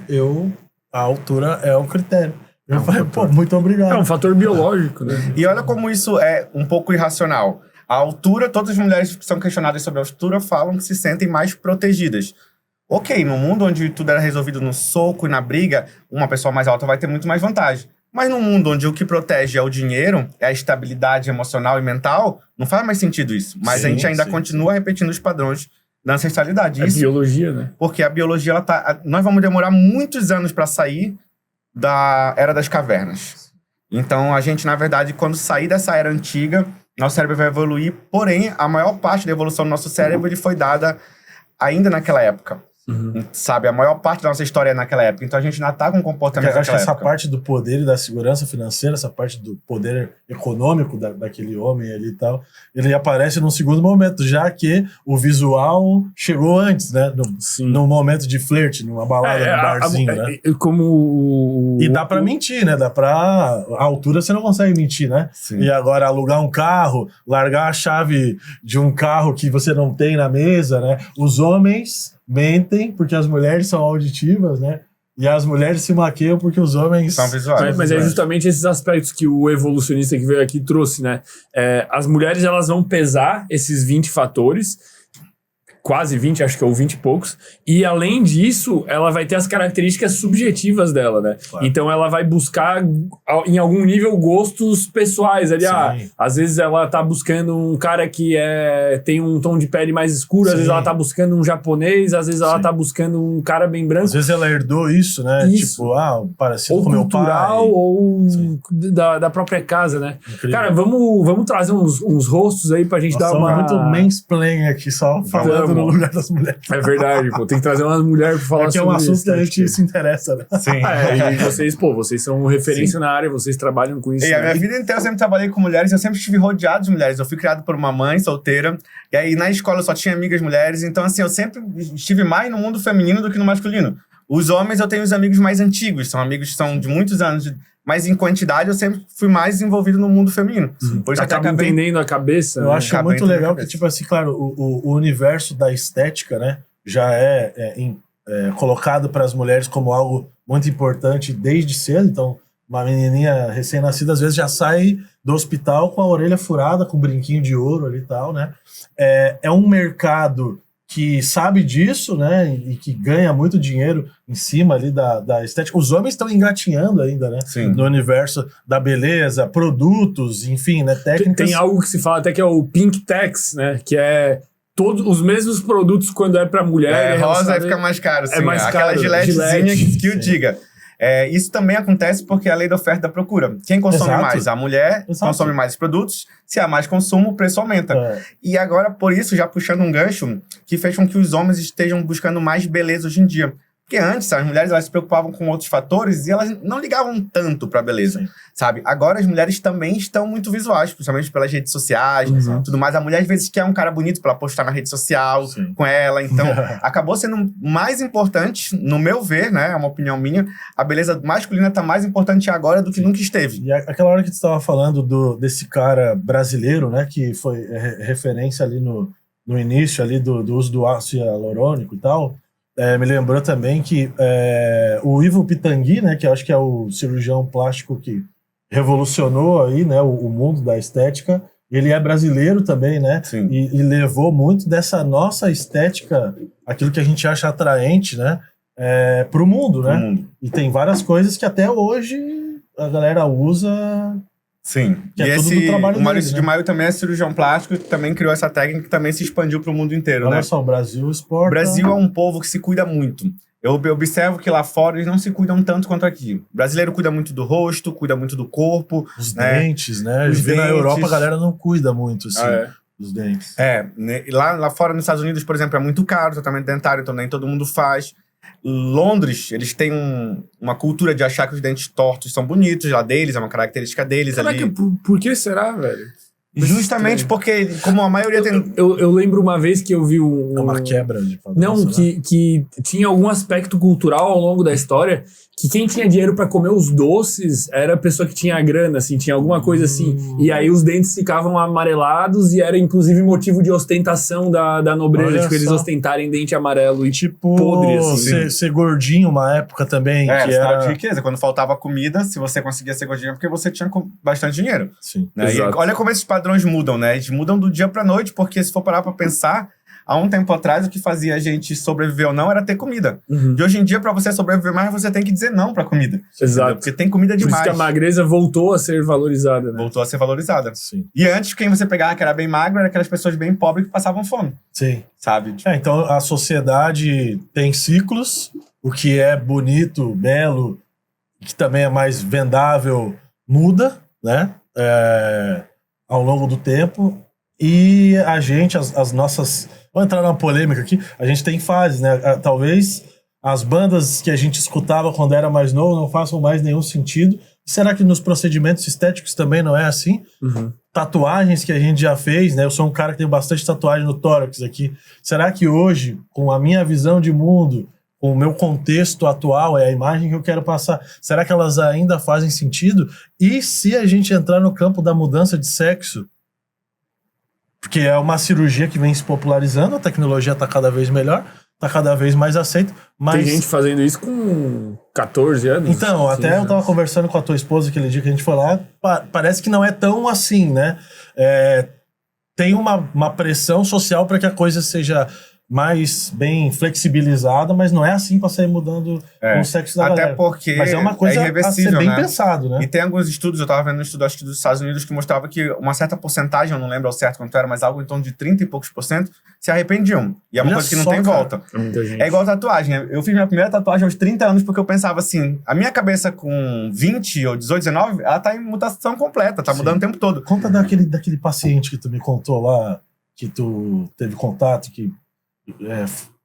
a altura é um critério. Eu falei, pô, muito obrigado. É um fator biológico, né? E olha como isso é um pouco irracional. A altura, todas as mulheres que são questionadas sobre a altura falam que se sentem mais protegidas. Ok, no mundo onde tudo era resolvido no soco e na briga, uma pessoa mais alta vai ter muito mais vantagem. Mas no mundo onde o que protege é o dinheiro, é a estabilidade emocional e mental, não faz mais sentido isso. Mas a gente ainda continua repetindo os padrões da ancestralidade. Isso, biologia, né? porque a biologia, nós vamos demorar muitos anos para sair da Era das Cavernas. Então, a gente, na verdade, quando sair dessa era antiga, nosso cérebro vai evoluir. Porém, a maior parte da evolução do nosso cérebro ele foi dada ainda naquela época. Sabe, a maior parte da nossa história é naquela época. Então a gente ainda tá com comportamento Eu acho que naquela essa época. parte do poder e da segurança financeira, essa parte do poder econômico daquele homem ali e tal, ele aparece num segundo momento, já que o visual chegou antes, né? Num momento de flerte, numa balada, num barzinho, né? E dá pra mentir, né? A altura você não consegue mentir, né? Sim. E agora alugar um carro, largar a chave de um carro que você não tem na mesa, né? Os homens mentem porque as mulheres são auditivas, né? E as mulheres se maquiam porque os homens são visuais. Mas é justamente esses aspectos que o evolucionista que veio aqui trouxe, né? As mulheres, elas vão pesar esses 20 fatores, quase 20, acho que é ou 20 e poucos, e além disso, ela vai ter as características subjetivas dela, né? Claro. Então ela vai buscar, em algum nível, gostos pessoais ali. Às vezes ela tá buscando um cara que tem um tom de pele mais escuro, às vezes ela tá buscando um japonês, às vezes ela tá buscando um cara bem branco. Às vezes ela herdou isso, né? Isso. Tipo, parecido Ou com meu pai. cultural, ou da própria casa, né? Incrível. Cara, vamos trazer uns rostos aí pra gente dar uma... muito mansplaining aqui, só falando no lugar das mulheres. É verdade, pô. Tem que trazer uma mulher pra falar Porque é um sobre assunto isso, que a né? gente se interessa, né? Sim. E vocês são referência na área, vocês trabalham com isso. E a né? minha vida inteira eu sempre trabalhei com mulheres, eu sempre estive rodeado de mulheres. Eu fui criado por uma mãe solteira, e aí na escola eu só tinha amigas mulheres, então assim, eu sempre estive mais no mundo feminino do que no masculino. Os homens eu tenho os amigos mais antigos, são amigos que são de muitos anos, mas em quantidade eu sempre fui mais envolvido no mundo feminino. Por isso Acaba acabei... entendendo a cabeça. Eu né? acho Acaba muito entrando na legal que, cabeça. tipo assim, claro, o universo da estética, né, já é colocado para as mulheres como algo muito importante desde cedo. Então, uma menininha recém-nascida, às vezes, já sai do hospital com a orelha furada, com um brinquinho de ouro ali e tal, né? É um mercado que sabe disso, né, e que ganha muito dinheiro em cima ali da estética. Os homens estão engatinhando ainda, né, Sim. no universo da beleza, produtos, enfim, né, técnicas. Tem algo que se fala até que é o pink tax, né? Que é todos os mesmos produtos quando é pra mulher. Rosa aí fica mais caro, sim. mais Aquela caro. giletezinha que eu sim. diga. Isso também acontece porque é a lei da oferta e da procura. Quem consome Exato. mais? A mulher Exato. consome mais produtos. Se há mais consumo, o preço aumenta. E agora, por isso, já puxando um gancho, que fez com que os homens estejam buscando mais beleza hoje em dia. Porque antes, as mulheres elas se preocupavam com outros fatores e elas não ligavam tanto pra beleza, Sim. sabe? Agora as mulheres também estão muito visuais, principalmente pelas redes sociais, Uhum. tudo mais. A mulher às vezes quer um cara bonito pra postar na rede social Sim. com ela. Então, acabou sendo mais importante, no meu ver, né? É uma opinião minha, a beleza masculina tá mais importante agora do que nunca esteve. E aquela hora que tu estava falando desse cara brasileiro, né, que foi referência ali no início ali do uso do ácido hialurônico e tal, me lembrou também que o Ivo Pitangui, né, que eu acho que é o cirurgião plástico que revolucionou aí, né, o mundo da estética, ele é brasileiro também, né, Sim. e levou muito dessa nossa estética, aquilo que a gente acha atraente, né, pro mundo, né? No mundo. E tem várias coisas que até hoje a galera usa. Sim. Que E é tudo do esse, trabalho o Maurício dele, de né? Maio também é cirurgião plástico, que também criou essa técnica que também se expandiu para o mundo inteiro, Olha né? só, o Brasil exporta. O Brasil é um povo que se cuida muito. Eu observo que lá fora eles não se cuidam tanto quanto aqui. O brasileiro cuida muito do rosto, cuida muito do corpo. Os né? dentes, né? Os Eu vi na dentes. Europa a galera não cuida muito, assim, Ah, é? dos dentes. Né? E lá fora nos Estados Unidos, por exemplo, é muito caro o tratamento dentário, então nem todo mundo faz. Londres, eles têm uma cultura de achar que os dentes tortos são bonitos lá deles, é uma característica deles Caraca, ali. por que será, velho? Justamente porque, como a maioria tem... Eu lembro uma vez que eu vi um... É uma quebra de padrão. Não, sei lá. que tinha algum aspecto cultural ao longo da história que quem tinha dinheiro pra comer os doces era a pessoa que tinha grana, assim, tinha alguma coisa assim. E aí os dentes ficavam amarelados e era inclusive motivo de ostentação da nobreza, Olha tipo, eles só. ostentarem dente amarelo e Tipo, podre, assim. ser gordinho uma época também, que sinal de era... riqueza. Quando faltava comida, se você conseguia ser gordinho, é porque você tinha bastante dinheiro. Sim. Né? E Exato. olha como esses padrões mudam, né? Eles mudam do dia pra noite, porque se for parar pra pensar, há um tempo atrás o que fazia a gente sobreviver ou não era ter comida. Uhum. E hoje em dia, pra você sobreviver mais, você tem que dizer não pra comida. Exato. Entendeu? Porque tem comida Por isso demais. que a magreza voltou a ser valorizada, né? Voltou a ser valorizada. Sim. E antes, quem você pegava que era bem magro, era aquelas pessoas bem pobres que passavam fome, Sim. sabe? Tipo, Então a sociedade tem ciclos, o que é bonito, belo, que também é mais vendável, muda, né? Ao longo do tempo. E a gente, as nossas... Vou entrar numa polêmica aqui. A gente tem fases, né? Talvez as bandas que a gente escutava quando era mais novo não façam mais nenhum sentido. Será que nos procedimentos estéticos também não é assim? Uhum. Tatuagens que a gente já fez, né? Eu sou um cara que tem bastante tatuagem no tórax aqui. Será que hoje, com a minha visão de mundo, com o meu contexto atual, é a imagem que eu quero passar, será que elas ainda fazem sentido? E se a gente entrar no campo da mudança de sexo? Porque é uma cirurgia que vem se popularizando, a tecnologia está cada vez melhor, está cada vez mais aceita, mas... Tem gente fazendo isso com 14 anos. Então, 15 até eu tava anos. conversando com a tua esposa aquele dia que a gente foi lá, parece que não é tão assim, né? Tem uma pressão social para que a coisa seja mais bem flexibilizada, mas não é assim para sair mudando o sexo da até galera. porque Mas é uma coisa a ser irreversível, bem né? pensado, né? E tem alguns estudos, eu estava vendo um estudo, acho que dos Estados Unidos, que mostrava que uma certa porcentagem, eu não lembro ao certo quanto era, mas algo em torno de 30 e poucos %, se arrependiam. E é uma Olha coisa que não só, tem cara. volta. É muita gente. É igual tatuagem. Eu fiz minha primeira tatuagem aos 30 anos porque eu pensava assim, a minha cabeça com 20 ou 18, 19, ela tá em mutação completa, tá Sim. mudando o tempo todo. Conta daquele paciente que tu me contou lá, que tu teve contato, que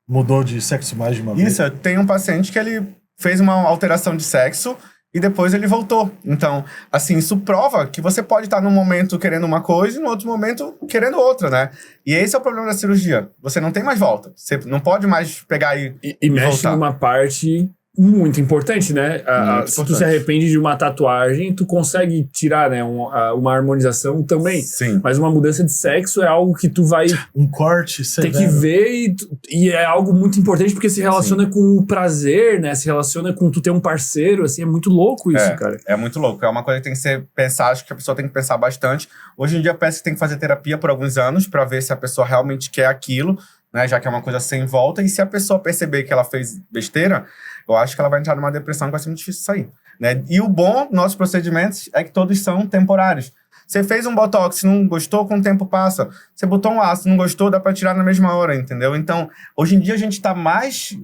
mudou de sexo mais de uma vez. Isso, eu tenho um paciente que ele fez uma alteração de sexo e depois ele voltou. Então, assim, isso prova que você pode estar num momento querendo uma coisa e no outro momento querendo outra, né? E esse é o problema da cirurgia. Você não tem mais volta. Você não pode mais pegar E mexe voltar. numa parte muito importante, né? Muito se tu importante. se arrepende de uma tatuagem, tu consegue tirar, né, uma harmonização também. Sim. Mas uma mudança de sexo é algo que tu vai Um corte ter severo. que ver e é algo muito importante porque se relaciona com o prazer, né? Se relaciona com tu ter um parceiro, assim, é muito louco isso, cara. É muito louco. É uma coisa que tem que ser pensar, acho que a pessoa tem que pensar bastante. Hoje em dia parece que tem que fazer terapia por alguns anos para ver se a pessoa realmente quer aquilo, né? Já que é uma coisa sem volta. E se a pessoa perceber que ela fez besteira, eu acho que ela vai entrar numa depressão que vai ser muito difícil sair. né? E o bom dos nossos procedimentos é que todos são temporários. Você fez um botox, não gostou, com o tempo passa. Você botou um ácido, não gostou, dá pra tirar na mesma hora, entendeu? Então, hoje em dia a gente tá mais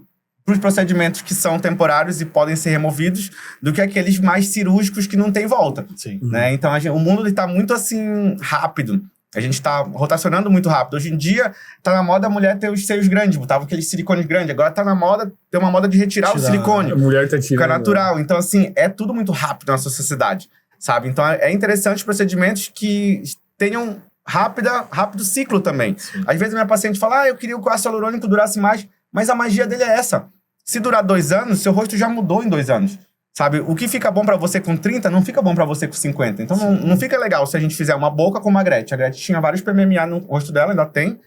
pros procedimentos que são temporários e podem ser removidos do que aqueles mais cirúrgicos que não tem volta. Sim. Né? Então, o mundo está muito, assim, rápido. A gente está rotacionando muito rápido. Hoje em dia, tá na moda a mulher ter os seios grandes, botava aqueles silicones grandes. Agora tá na moda, tem uma moda de retirar o silicone. A mulher tá tirando. Fica natural. Então, assim, é tudo muito rápido na nossa sociedade, sabe? Então, é interessante procedimentos que tenham rápido ciclo também. Sim. Às vezes, a minha paciente fala, eu queria que o ácido hialurônico durasse mais, mas a magia dele é essa. Se durar 2 anos, seu rosto já mudou em 2 anos. Sabe? O que fica bom pra você com 30 não fica bom pra você com 50. Então não fica legal se a gente fizer uma boca como a Gretchen. A Gretchen tinha vários PMMA no rosto dela, ainda tem.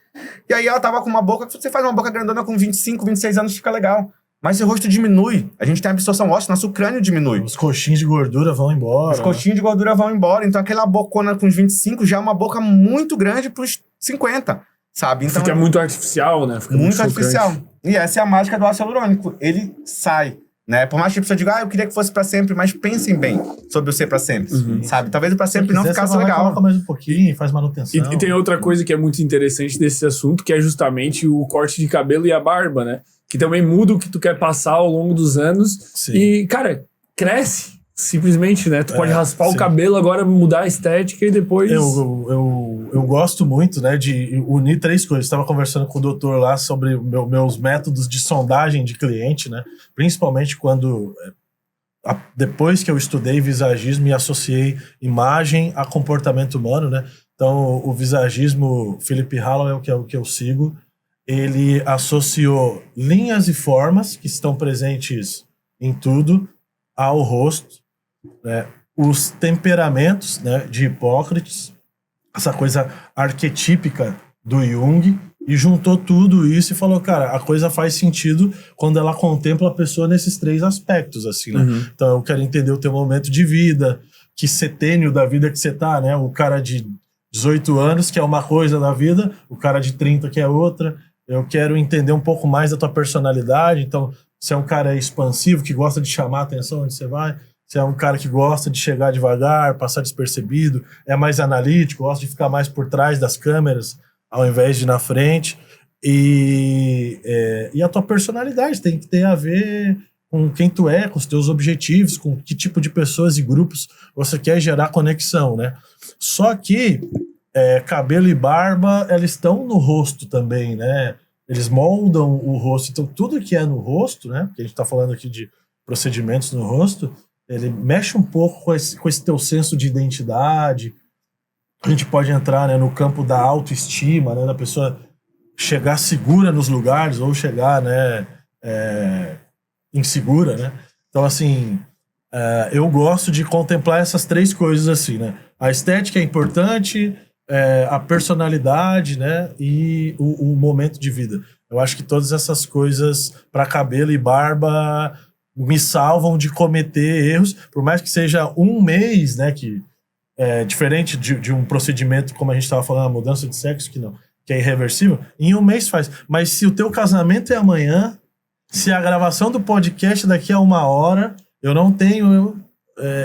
E aí ela tava com uma boca... Você faz uma boca grandona com 25, 26 anos, fica legal. Mas seu rosto diminui. A gente tem absorção óssea, nosso crânio diminui. Os coxinhos de gordura vão embora. Os coxinhos de gordura vão embora. Então aquela bocona com os 25 já é uma boca muito grande pros 50. Sabe? Então, fica muito artificial, né? Fica muito chocante. artificial. E essa é a mágica do ácido hialurônico. Ele sai. Né? Por mais que a pessoa diga, eu queria que fosse pra sempre, mas pensem bem sobre o ser pra sempre, sabe? Talvez o pra sempre não ficasse legal. Coloca mais um pouquinho, faz manutenção. E tem outra coisa que é muito interessante desse assunto, que é justamente o corte de cabelo e a barba, né? Que também muda o que tu quer passar ao longo dos anos. Sim. E, cara, cresce. Simplesmente, né? Tu pode raspar sim. o cabelo, agora mudar a estética e depois... Eu gosto muito, né, de unir 3 coisas. Estava conversando com o doutor lá sobre meus métodos de sondagem de cliente, né? Principalmente quando... Depois que eu estudei visagismo e associei imagem a comportamento humano, né? Então, o visagismo, Philip Hallowell, que é o que eu sigo, ele associou linhas e formas que estão presentes em tudo ao rosto, né, os temperamentos, né, de Hipócrates, essa coisa arquetípica do Jung, e juntou tudo isso e falou, cara, a coisa faz sentido quando ela contempla a pessoa nesses 3 aspectos, assim, né? Então eu quero entender o teu momento de vida, que setênio da vida que você tá, né? O cara de 18 anos que é uma coisa da vida, o cara de 30 que é outra. Eu quero entender um pouco mais da tua personalidade, então se é um cara expansivo, que gosta de chamar a atenção onde você vai, se é um cara que gosta de chegar devagar, passar despercebido, é mais analítico, gosta de ficar mais por trás das câmeras, ao invés de na frente. E a tua personalidade tem que ter a ver com quem tu é, com os teus objetivos, com que tipo de pessoas e grupos você quer gerar conexão, né? Só que cabelo e barba, eles estão no rosto também, né? Eles moldam o rosto. Então, tudo que é no rosto, né? Porque a gente tá falando aqui de procedimentos no rosto, ele mexe um pouco com esse teu senso de identidade. A gente pode entrar, né, no campo da autoestima, né? Da pessoa chegar segura nos lugares ou chegar, né, insegura, né? Então, assim, eu gosto de contemplar essas 3 coisas assim, né? A estética é importante, a personalidade, né, e o momento de vida. Eu acho que todas essas coisas para cabelo e barba me salvam de cometer erros, por mais que seja 1 mês, né, que é diferente de um procedimento, como a gente estava falando, a mudança de sexo, que é irreversível, em 1 mês faz. Mas se o teu casamento é amanhã, se a gravação do podcast daqui a 1 hora, eu não tenho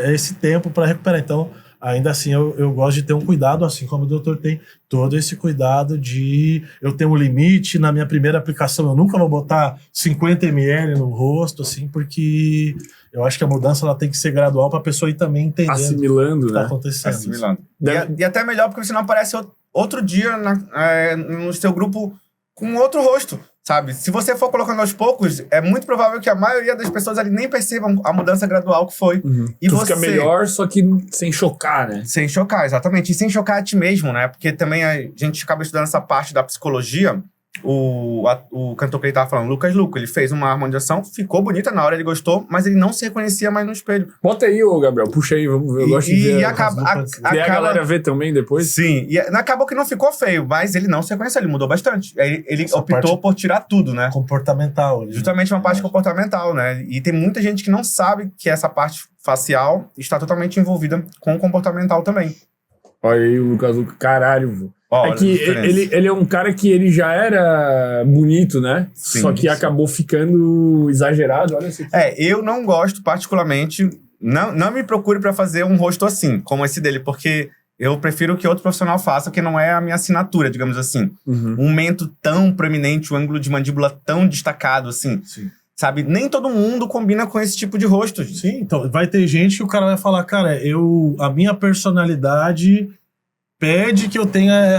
esse tempo para recuperar. Então, ainda assim, eu gosto de ter um cuidado, assim como o doutor tem todo esse cuidado de... Eu tenho um limite, na minha primeira aplicação eu nunca vou botar 50 ml no rosto, assim, porque eu acho que a mudança ela tem que ser gradual para a pessoa ir também entendendo assimilando, o que né? está acontecendo. Assimilando. E até melhor, porque você não aparece outro dia no seu grupo com outro rosto, sabe? Se você for colocando aos poucos, é muito provável que a maioria das pessoas ali nem percebam a mudança gradual que foi. E tu você fica melhor, só que sem chocar, né? Sem chocar, exatamente. E sem chocar a ti mesmo, né? Porque também a gente acaba estudando essa parte da psicologia. O cantor que ele tava falando, Lucas Luco, ele fez uma harmonização, ficou bonita na hora, ele gostou, mas ele não se reconhecia mais no espelho. Bota aí, ô Gabriel, puxa aí, vamos ver. Eu gosto de ver. E acaba, a galera ver também depois? Sim, e acabou que não ficou feio, mas ele não se reconheceu, ele mudou bastante. Ele Essa optou por tirar tudo, né? Comportamental. Justamente uma parte comportamental, né? E tem muita gente que não sabe que essa parte facial está totalmente envolvida com o comportamental também. Olha aí o Lucas Luco, caralho, vô. Olha é que ele é um cara que ele já era bonito, né? Sim, só que acabou ficando exagerado, olha esse aqui. Eu não gosto particularmente não me procure pra fazer um rosto assim, como esse dele, porque eu prefiro que outro profissional faça, que não é a minha assinatura, digamos assim. Um mento tão proeminente, o ângulo de mandíbula tão destacado, assim. Sim. Sabe? Nem todo mundo combina com esse tipo de rosto. Sim, então vai ter gente que o cara vai falar, cara, a minha personalidade pede que eu tenha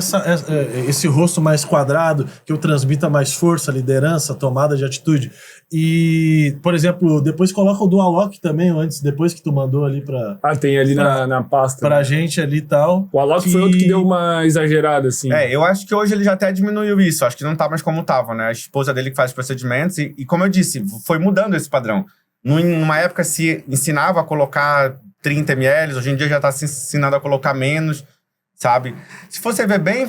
esse rosto mais quadrado, que eu transmita mais força, liderança, tomada de atitude. E, por exemplo, depois coloca o Dual Lock também, depois que tu mandou ali pra... Tem ali na pasta. Pra né? gente ali e tal. O Alok foi outro que deu uma exagerada, assim. Eu acho que hoje ele já até diminuiu isso. Acho que não tá mais como tava, né? A esposa dele que faz os procedimentos. E como eu disse, foi mudando esse padrão. Numa época se ensinava a colocar 30 ml, hoje em dia já tá se ensinando a colocar menos, sabe? Se você ver bem,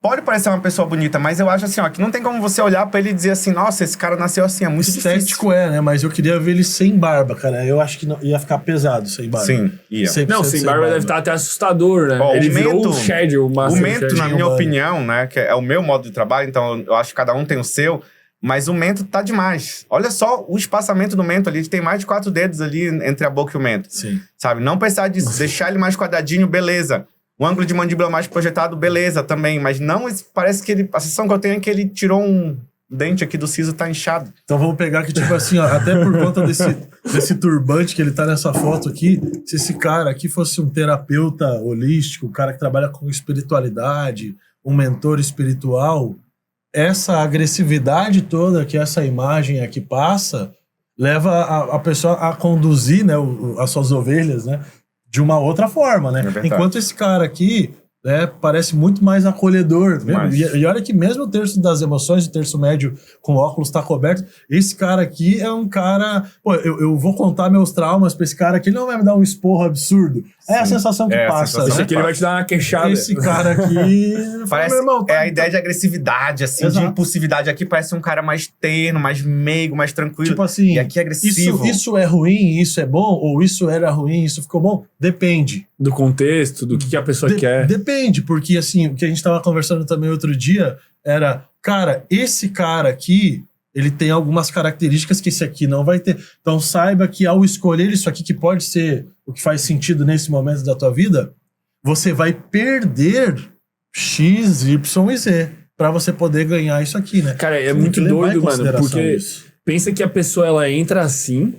pode parecer uma pessoa bonita, mas eu acho assim, ó, que não tem como você olhar pra ele e dizer assim, nossa, esse cara nasceu assim, é muito estético difícil. né? Mas eu queria ver ele sem barba, cara. Eu acho que ia ficar pesado sem barba. Sim, ia. 100% Não, sem barba deve estar até assustador, né? Ó, ele o virou mento- o Shadow, O mento, na minha mano. opinião, né, que é o meu modo de trabalho, então eu acho que cada um tem o seu, mas o mento tá demais. Olha só o espaçamento do mento ali, tem mais de 4 dedos ali entre a boca e o mento, Sim. sabe? Não precisar de deixar ele mais quadradinho, beleza. O ângulo de mandíbula mais projetado, beleza também, mas não, parece que a sensação que eu tenho é que ele tirou um dente aqui do siso, tá inchado. Então vamos pegar que, tipo assim, ó, até por conta desse turbante que ele tá nessa foto aqui, se esse cara aqui fosse um terapeuta holístico, um cara que trabalha com espiritualidade, um mentor espiritual, essa agressividade toda que essa imagem aqui passa, leva a pessoa a conduzir, né, as suas ovelhas, né, de uma outra forma, né? verdade. Enquanto esse cara aqui, né, parece muito mais acolhedor. Demais. E olha que mesmo o terço das emoções, o terço médio com óculos tá coberto, esse cara aqui é um cara... Pô, eu vou contar meus traumas pra esse cara aqui, ele não vai me dar um esporro absurdo. É a sensação que É a passa, sensação né? Esse aqui ele vai te dar uma queixada. Esse cara aqui... Parece, meu irmão, a ideia de agressividade, assim, Exato. de impulsividade. Aqui parece um cara mais terno, mais meigo, mais tranquilo. Tipo assim, e aqui é agressivo. isso é ruim, isso é bom, ou isso era ruim, isso ficou bom? Depende. Do contexto, do que a pessoa quer. Depende, porque assim, o que a gente tava conversando também outro dia era, cara, esse cara aqui, ele tem algumas características que esse aqui não vai ter. Então saiba que ao escolher isso aqui, que pode ser o que faz sentido nesse momento da tua vida, você vai perder X, Y e Z pra você poder ganhar isso aqui, né? Cara, é Tem muito que levar em doido, mano, consideração porque isso. pensa que a pessoa, ela entra assim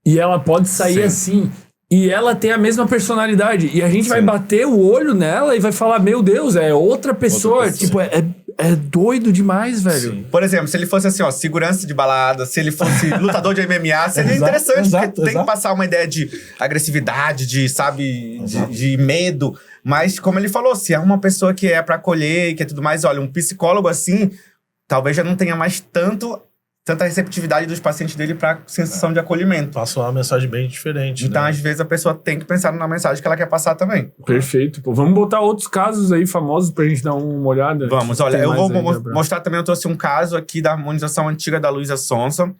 e ela pode sair Sim. assim. E ela tem a mesma personalidade. E a gente vai Sim. bater o olho nela e vai falar, meu Deus, é outra pessoa. Outra pessoa. Tipo, é doido demais, velho. Sim. Por exemplo, se ele fosse assim, ó, segurança de balada, se ele fosse lutador de MMA, seria Exato, interessante, exato, porque tem exato. que passar uma ideia de agressividade, de, sabe, de medo. Mas, como ele falou, se é uma pessoa que é pra acolher, que é tudo mais, olha, um psicólogo assim, talvez já não tenha mais tanta receptividade dos pacientes dele pra sensação de acolhimento. Passa uma mensagem bem diferente. Então, né? às vezes, a pessoa tem que pensar na mensagem que ela quer passar também. Perfeito. Pô, vamos botar outros casos aí famosos pra gente dar uma olhada. Vamos, olha, Tem eu mais vou aí, Gabriel? mostrar também, eu trouxe um caso aqui da harmonização antiga da Luísa Sonsa.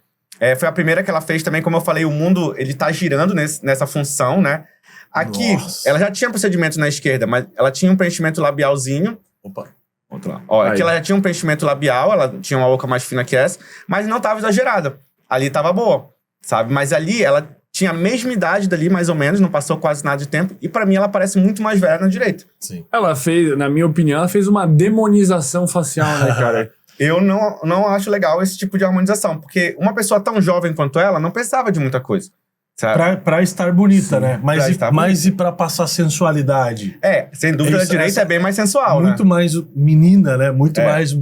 Foi a primeira que ela fez também, como eu falei, o mundo, ele tá girando nessa função, né? Aqui, Nossa. ela já tinha procedimento na esquerda, mas ela tinha um preenchimento labialzinho. Opa. Outro lá. Ó, aqui Aí. ela já tinha um preenchimento labial, ela tinha uma boca mais fina que essa, mas não tava exagerada. Ali tava boa, sabe? Mas ali, ela tinha a mesma idade dali, mais ou menos, não passou quase nada de tempo, e pra mim ela parece muito mais velha na direita. Sim. Ela fez, na minha opinião, ela fez uma demonização facial, né, cara? Eu não acho legal esse tipo de harmonização, porque uma pessoa tão jovem quanto ela não precisava de muita coisa, sabe? Pra estar bonita, né? pra estar Mas e pra passar sensualidade? Sem dúvida, a Isso, direita essa- é bem mais sensual, Muito né? mais menina, né? Muito É. mais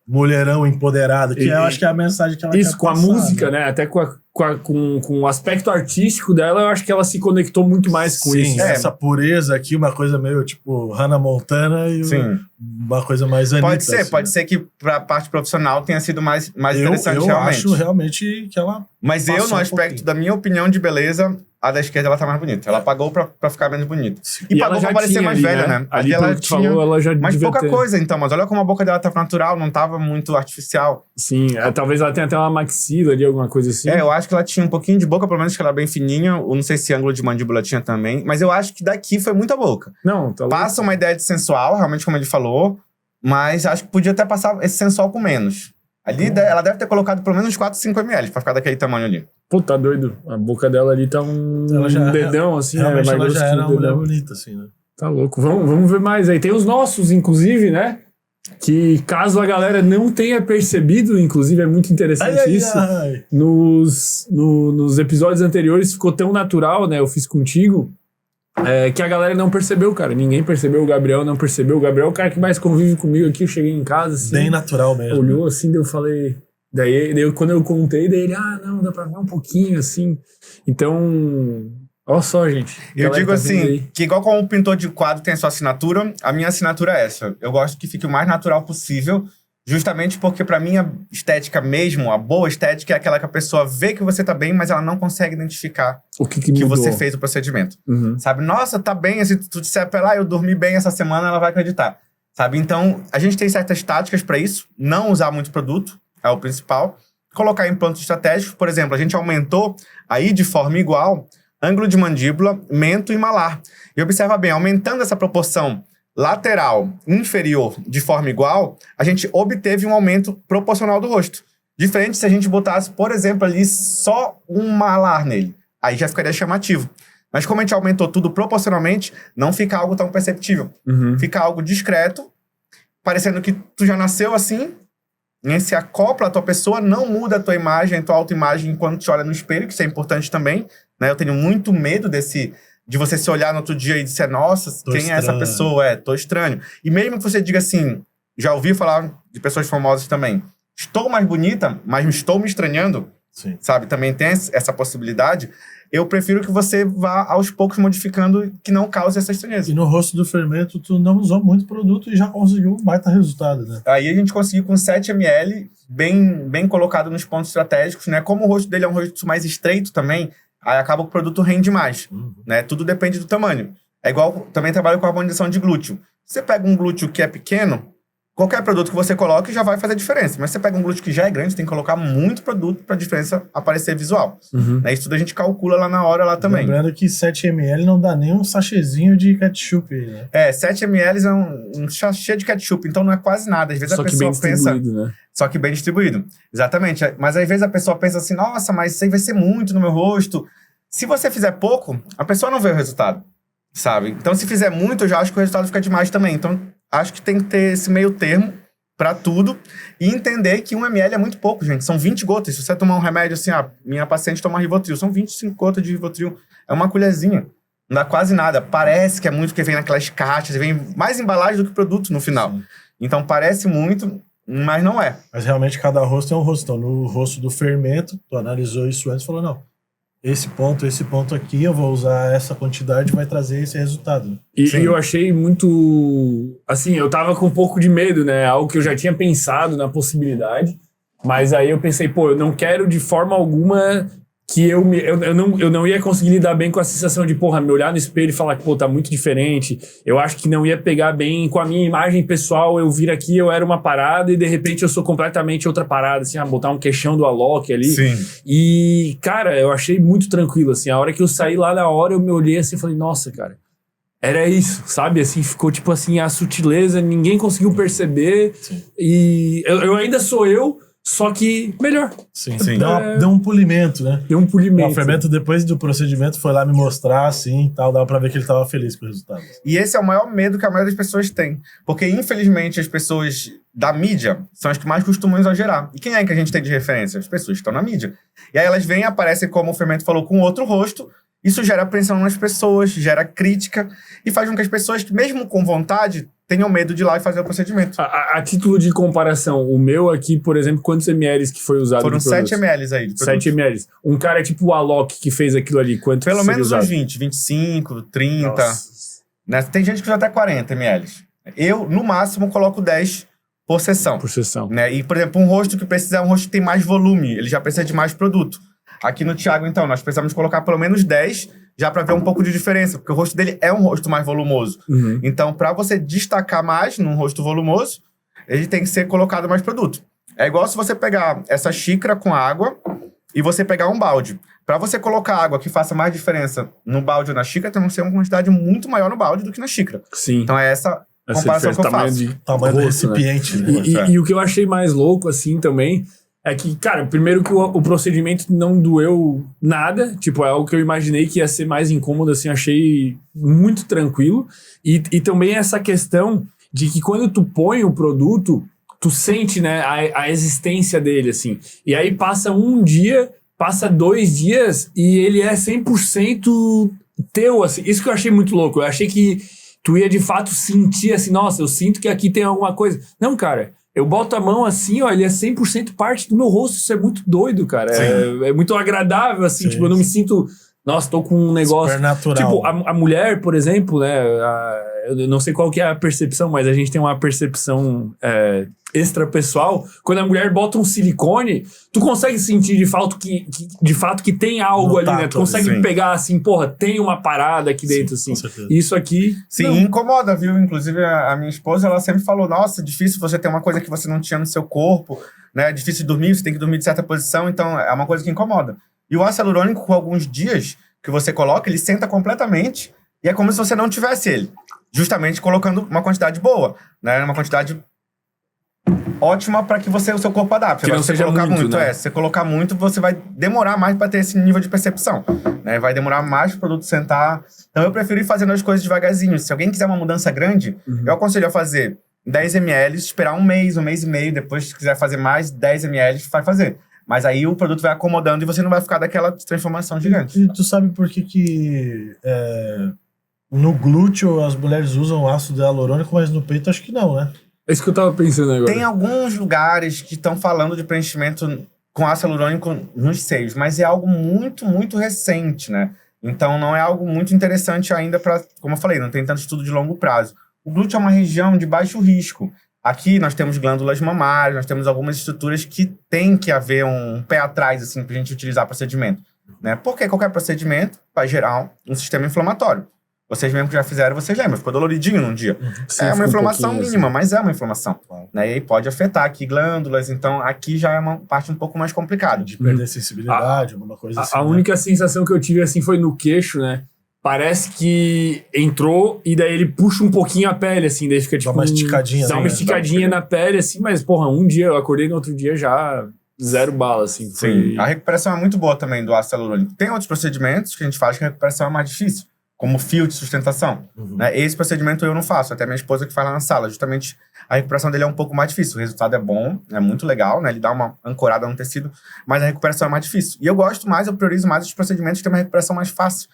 mulherão empoderado, que E- eu acho que é a mensagem que ela Isso, quer com a passar, música, né? Até com o aspecto artístico dela, eu acho que ela se conectou muito mais com Sim, isso. essa pureza aqui, uma coisa meio tipo Hannah Montana e Sim. uma coisa mais Anitta. Pode assim, ser que pra parte profissional tenha sido mais né? interessante Eu realmente. acho realmente que ela... Mas eu, passou no um aspecto pouquinho. da minha opinião de beleza, a da esquerda ela tá mais bonita. Ela pagou pra ficar menos bonita. E, E ela pagou já pra parecer tinha mais ali, velha, né? Ali, Ali ela pelo que tu tinha... falou, ela já Mas devia pouca ter. coisa, então. Mas olha como a boca dela tava natural, não tava muito artificial. Sim, talvez ela tenha até uma maxila ali, alguma coisa assim. Eu acho que ela tinha um pouquinho de boca, pelo menos que ela é bem fininha. Eu não sei se ângulo de mandíbula tinha também. Mas eu acho que daqui foi muita boca. Não, tá louco. Passa uma ideia de sensual, realmente como ele falou. Mas acho que podia até passar esse sensual com menos. Ali ela deve ter colocado pelo menos uns 4, 5 ml pra ficar daquele tamanho ali. Pô, tá doido. A boca dela ali tá um dedão, assim, né? Realmente Mais ela grosso já que era um uma mulher dedão. bonita, assim, né? Tá louco. Vamos ver mais aí. Tem os nossos, inclusive, né? Que caso a galera não tenha percebido, inclusive é muito interessante isso. Nos episódios anteriores ficou tão natural, né? Eu fiz contigo, que a galera não percebeu, cara. Ninguém percebeu, o Gabriel não percebeu. O Gabriel é o cara que mais convive comigo aqui. Eu cheguei em casa, assim, Bem natural mesmo. olhou assim, daí eu falei... Daí quando eu contei, daí ele, não, dá pra ver um pouquinho, assim. Então... Olha só, gente. Eu digo assim, que igual como o pintor de quadro tem a sua assinatura, a minha assinatura é essa. Eu gosto que fique o mais natural possível, justamente porque pra mim a estética mesmo, a boa estética, é aquela que a pessoa vê que você tá bem, mas ela não consegue identificar o que mudou. Você fez o procedimento. Uhum. Sabe? Nossa, tá bem. Se tu disser pra ela, eu dormi bem essa semana, ela vai acreditar. Sabe? Então, a gente tem certas táticas pra isso. Não usar muito produto, é o principal. Colocar implantes estratégicos. Por exemplo, a gente aumentou aí de forma igual ângulo de mandíbula, mento e malar. E observa bem, aumentando essa proporção lateral inferior de forma igual, a gente obteve um aumento proporcional do rosto. Diferente se a gente botasse, por exemplo, ali só um malar nele. Aí já ficaria chamativo. Mas como a gente aumentou tudo proporcionalmente, não fica algo tão perceptível. Uhum. Fica algo discreto, parecendo que tu já nasceu assim, nem se acopla a tua pessoa, não muda a tua imagem, a tua autoimagem enquanto te olha no espelho, que isso é importante também, né? Eu tenho muito medo de você se olhar no outro dia e dizer, nossa, quem é essa pessoa? Tô estranho. E mesmo que você diga assim, já ouvi falar de pessoas famosas também, estou mais bonita, mas estou me estranhando, Sim. sabe? Também tem essa possibilidade. Eu prefiro que você vá aos poucos modificando, que não cause essa estranheza. E no rosto do fermento, tu não usou muito produto e já conseguiu um baita resultado, né? Aí a gente conseguiu com 7 ml, bem colocado nos pontos estratégicos, né? Como o rosto dele é um rosto mais estreito também, aí acaba que o produto rende mais, né? Tudo depende do tamanho. É igual, também trabalho com harmonização de glúteo. Você pega um glúteo que é pequeno, qualquer produto que você coloque já vai fazer diferença. Mas você pega um glúteo que já é grande, você tem que colocar muito produto para a diferença aparecer visual. Né? Isso tudo a gente calcula lá na hora lá também. Lembrando que 7 ml não dá nem um sachêzinho de ketchup, né? 7 ml é um sachê de ketchup, então não é quase nada. Às vezes Só a que pessoa bem pensa... distribuído, né? Só que bem distribuído. Exatamente. Mas às vezes a pessoa pensa assim, nossa, mas isso aí vai ser muito no meu rosto. Se você fizer pouco, a pessoa não vê o resultado, sabe? Então se fizer muito, eu já acho que o resultado fica demais também. Então acho que tem que ter esse meio termo pra tudo e entender que 1 ml é muito pouco, gente. São 20 gotas. Se você tomar um remédio assim, minha paciente toma Rivotril, são 25 gotas de Rivotril. É uma colherzinha. Não dá quase nada. Parece que é muito, porque vem naquelas caixas, vem mais embalagem do que produto no final. Sim. Então parece muito, mas não é. Mas realmente cada rosto é um rosto. Então, no rosto do fermento, tu analisou isso antes e falou, não, esse ponto aqui, eu vou usar essa quantidade, vai trazer esse resultado. E eu achei muito... Assim, eu tava com um pouco de medo, né? Algo que eu já tinha pensado na possibilidade. Mas aí eu pensei, eu não quero de forma alguma que eu não ia conseguir lidar bem com a sensação de, me olhar no espelho e falar que, tá muito diferente. Eu acho que não ia pegar bem com a minha imagem pessoal. Eu vir aqui, eu era uma parada e de repente eu sou completamente outra parada, assim, botar um queixão do Alok ali. Sim. E, cara, eu achei muito tranquilo, assim. A hora que eu saí lá na hora, eu me olhei assim e falei, nossa, cara, era isso, sabe? Assim, ficou tipo assim, a sutileza, ninguém conseguiu perceber. Sim. E eu ainda sou eu, só que melhor. Sim. Sim. Deu um polimento, né? Deu um polimento. O fermento, depois do procedimento, foi lá me mostrar, assim, tal, dava pra ver que ele tava feliz com o resultado. E esse é o maior medo que a maioria das pessoas tem. Porque, infelizmente, as pessoas da mídia são as que mais costumam exagerar. E quem é que a gente tem de referência? As pessoas que estão na mídia. E aí elas vêm e aparecem, como o fermento falou, com outro rosto. Isso gera apreensão nas pessoas, gera crítica e faz com que as pessoas, mesmo com vontade, tenham medo de ir lá e fazer o procedimento. A título de comparação, o meu aqui, por exemplo, quantos ml que foi usado? Foram 7 ml aí. 7 ml. Um cara tipo o Alok que fez aquilo ali, quanto Pelo menos usado? uns 20, 25, 30. Nossa. Né? Tem gente que usa até 40 ml. Eu, no máximo, coloco 10 por sessão. Por sessão. Né? E, por exemplo, um rosto que precisa, um rosto que tem mais volume, ele já precisa de mais produto. Aqui no Thiago, então, nós precisamos colocar pelo menos 10 já para ver um pouco de diferença, porque o rosto dele é um rosto mais volumoso. Uhum. Então, para você destacar mais num rosto volumoso, ele tem que ser colocado mais produto. É igual se você pegar essa xícara com água e você pegar um balde. Para você colocar água que faça mais diferença no balde ou na xícara, tem que ser uma quantidade muito maior no balde do que na xícara. Sim. Então, é essa comparação que eu faço. Tamanho do rosto, né? recipiente, né? E o que eu achei mais louco, assim, também, é que, cara, primeiro que o procedimento não doeu nada, tipo, é algo que eu imaginei que ia ser mais incômodo, assim, achei muito tranquilo. E também essa questão de que quando tu põe o produto, tu sente, né, a existência dele, assim. E aí passa um dia, passa 2 dias e ele é 100% teu, assim. Isso que eu achei muito louco. Eu achei que tu ia de fato sentir assim, nossa, eu sinto que aqui tem alguma coisa. Não, cara, eu boto a mão assim, ó, ele é 100% parte do meu rosto. Isso é muito doido, cara. É muito agradável, assim, Sim, tipo, eu não me sinto... Nossa, tô com um negócio... Super natural. Tipo, a mulher, por exemplo, né, eu não sei qual que é a percepção, mas a gente tem uma percepção extrapessoal. Quando a mulher bota um silicone, tu consegue sentir de fato que tem algo No ali, né? tato, Tu consegue sim. pegar assim, porra, tem uma parada aqui dentro, assim. com certeza. Isso aqui... Sim, não. incomoda, viu? Inclusive, a minha esposa, ela sempre falou, nossa, difícil você ter uma coisa que você não tinha no seu corpo, né? É difícil de dormir, você tem que dormir de certa posição, então é uma coisa que incomoda. E o ácido hialurônico, com alguns dias que você coloca, ele senta completamente e é como se você não tivesse ele. Justamente colocando uma quantidade boa, né? Uma quantidade ótima para que o seu corpo adapte. Que Agora, não se você seja colocar muito, muito, né? se você colocar muito, você vai demorar mais para ter esse nível de percepção, né? Vai demorar mais para o produto sentar. Então eu prefiro ir fazendo as coisas devagarzinho. Se alguém quiser uma mudança grande, eu aconselho a fazer 10 ml, esperar um mês e meio, depois se quiser fazer mais 10 ml, vai fazer. Mas aí o produto vai acomodando e você não vai ficar daquela transformação gigante. E tu sabe por que no glúteo as mulheres usam ácido hialurônico, mas no peito acho que não, né? É isso que eu tava pensando agora. Tem alguns lugares que estão falando de preenchimento com ácido hialurônico nos seios, mas é algo muito, muito recente, né? Então não é algo muito interessante ainda para, como eu falei, não tem tanto estudo de longo prazo. O glúteo é uma região de baixo risco. Aqui nós temos glândulas mamárias, nós temos algumas estruturas que tem que haver um pé atrás, assim, pra gente utilizar procedimento, né? Porque qualquer procedimento vai gerar um sistema inflamatório. Vocês mesmo que já fizeram, vocês lembram, ficou doloridinho num dia. Sim, É uma fica inflamação pouquinho, mínima, mas é uma inflamação, né? E aí pode afetar aqui glândulas, então aqui já é uma parte um pouco mais complicada. De perder sensibilidade, alguma coisa assim. A né? única sensação que eu tive, assim, foi no queixo, né? Parece que entrou e daí ele puxa um pouquinho a pele, assim, daí fica tipo... Dá uma esticadinha. Dá né? uma esticadinha na pele, assim, mas, porra, um dia eu acordei no outro dia já 0 bala, assim. Sim, a recuperação é muito boa também do ácido hialurônico. Tem outros procedimentos que a gente faz que a recuperação é mais difícil, como fio de sustentação. Né? Esse procedimento eu não faço, até minha esposa que faz lá na sala. Justamente a recuperação dele é um pouco mais difícil. O resultado é bom, é muito legal, né? Ele dá uma ancorada no tecido, mas a recuperação é mais difícil. E eu priorizo mais os procedimentos que têm uma recuperação mais fácil.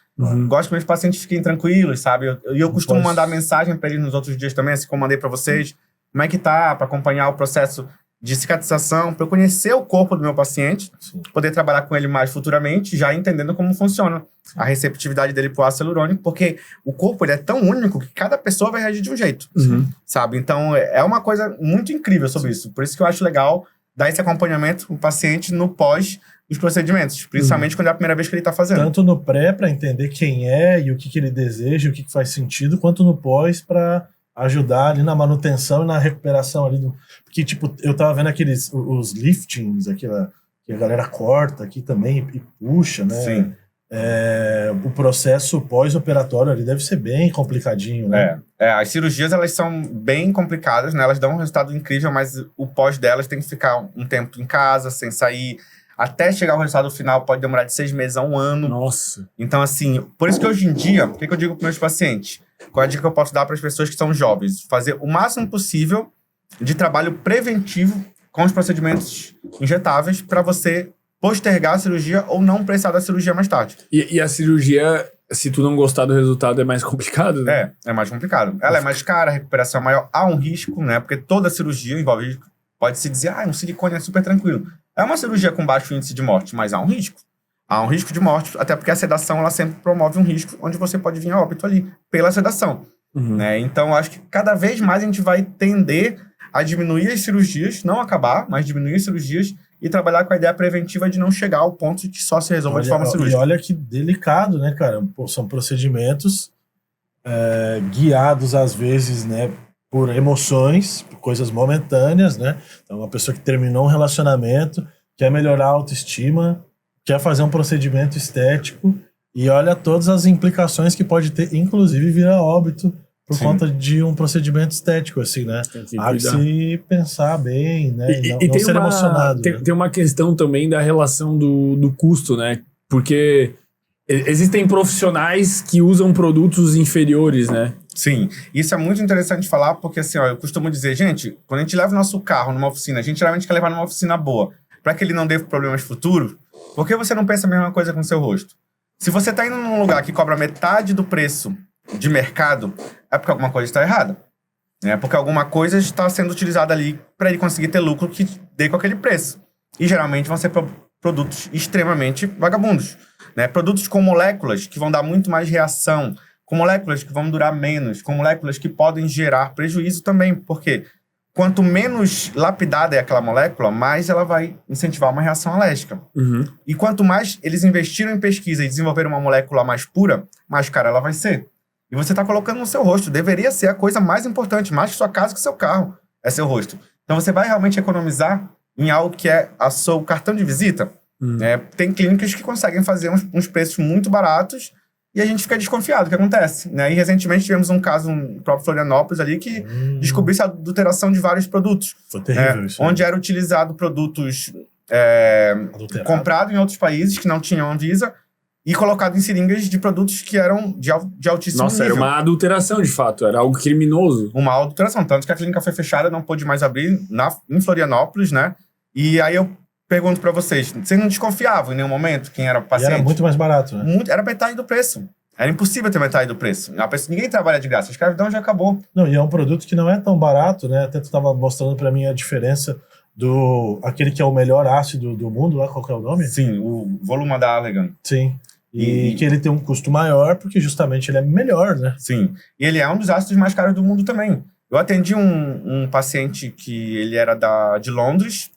Gosto que meus pacientes fiquem tranquilos, sabe? E eu costumo mandar mensagem para eles nos outros dias também, assim como eu mandei para vocês, como é que tá, para acompanhar o processo de cicatrização, para eu conhecer o corpo do meu paciente, poder trabalhar com ele mais futuramente, já entendendo como funciona a receptividade dele pro ácido hialurônico, porque o corpo ele é tão único que cada pessoa vai reagir de um jeito, sabe? Então é uma coisa muito incrível sobre isso. Por isso que eu acho legal dar esse acompanhamento com o paciente no pós os procedimentos, principalmente quando é a primeira vez que ele está fazendo. Tanto no pré, para entender quem é e o que ele deseja, o que faz sentido, quanto no pós, para ajudar ali na manutenção e na recuperação ali. Porque, tipo, eu tava vendo os liftings, que a galera corta aqui também e puxa, né? Sim. O processo pós-operatório ali deve ser bem complicadinho, né? As cirurgias, elas são bem complicadas, né? Elas dão um resultado incrível, mas o pós delas tem que ficar um tempo em casa, sem sair. Até chegar ao resultado final pode demorar de 6 meses a 1 ano. Nossa. Então, assim, por isso que hoje em dia, o que eu digo para meus pacientes? Qual é a dica que eu posso dar para as pessoas que são jovens? Fazer o máximo possível de trabalho preventivo com os procedimentos injetáveis para você postergar a cirurgia ou não precisar da cirurgia mais tarde. E a cirurgia, se tu não gostar do resultado, é mais complicado, né? É mais complicado. Ela é mais cara, a recuperação é maior, há um risco, né? Porque toda cirurgia envolve risco. Pode-se dizer, um silicone é super tranquilo. É uma cirurgia com baixo índice de morte, mas há um risco. Há um risco de morte, até porque a sedação ela sempre promove um risco onde você pode vir a óbito ali pela sedação. Né? Então, acho que cada vez mais a gente vai tender a diminuir as cirurgias, não acabar, mas diminuir as cirurgias e trabalhar com a ideia preventiva de não chegar ao ponto de que só se resolva de forma cirúrgica. E olha que delicado, né, cara? Pô, são procedimentos guiados, às vezes, né, por emoções, por coisas momentâneas, né? Então, uma pessoa que terminou um relacionamento, quer melhorar a autoestima, quer fazer um procedimento estético e olha todas as implicações que pode ter, inclusive vir a óbito por Sim. conta de um procedimento estético, assim, né? Tem que Há que cuidar. se pensar bem, né? E não tem, ser emocionado. tem, né? tem uma questão também da relação do custo, né? Porque existem profissionais que usam produtos inferiores, né? Sim, isso é muito interessante falar, porque assim, ó, eu costumo dizer, gente, quando a gente leva o nosso carro numa oficina, a gente geralmente quer levar numa oficina boa, para que ele não dê problemas futuros, por que você não pensa a mesma coisa com o seu rosto? Se você tá indo num lugar que cobra metade do preço de mercado, é porque alguma coisa está errada. É porque alguma coisa está sendo utilizada ali para ele conseguir ter lucro que dê com aquele preço. E geralmente vão ser produtos extremamente vagabundos, né? Produtos com moléculas que vão dar muito mais reação, com moléculas que vão durar menos, com moléculas que podem gerar prejuízo também, porque quanto menos lapidada é aquela molécula, mais ela vai incentivar uma reação alérgica. E quanto mais eles investiram em pesquisa e desenvolveram uma molécula mais pura, mais cara ela vai ser. E você está colocando no seu rosto. Deveria ser a coisa mais importante, mais que sua casa, que seu carro, é seu rosto. Então você vai realmente economizar em algo que é o seu cartão de visita. Né? Tem clínicas que conseguem fazer uns preços muito baratos e a gente fica desconfiado. O que acontece? Né? E recentemente tivemos um caso no próprio Florianópolis ali que descobriu-se a adulteração de vários produtos. Foi terrível isso. Onde era utilizado produtos Adulterado. comprados em outros países que não tinham Anvisa e colocado em seringas de produtos que eram de altíssimo Nossa, nível. era uma adulteração, de fato. Era algo criminoso. Uma adulteração. Tanto que a clínica foi fechada, não pôde mais abrir em Florianópolis, né? E aí eu pergunto pra vocês, vocês não desconfiavam em nenhum momento quem era o E paciente? era muito mais barato, né? Era metade do preço. Era impossível ter metade do preço. Ninguém trabalha de graça. A escravidão já acabou. Não, e é um produto que não é tão barato, né? Até tu estava mostrando para mim a diferença do aquele que é o melhor ácido do mundo, lá, qual que é o nome? Sim, o volume da Allergan. Sim. E que ele tem um custo maior porque justamente ele é melhor, né? Sim. E ele é um dos ácidos mais caros do mundo também. Eu atendi um paciente que ele era de Londres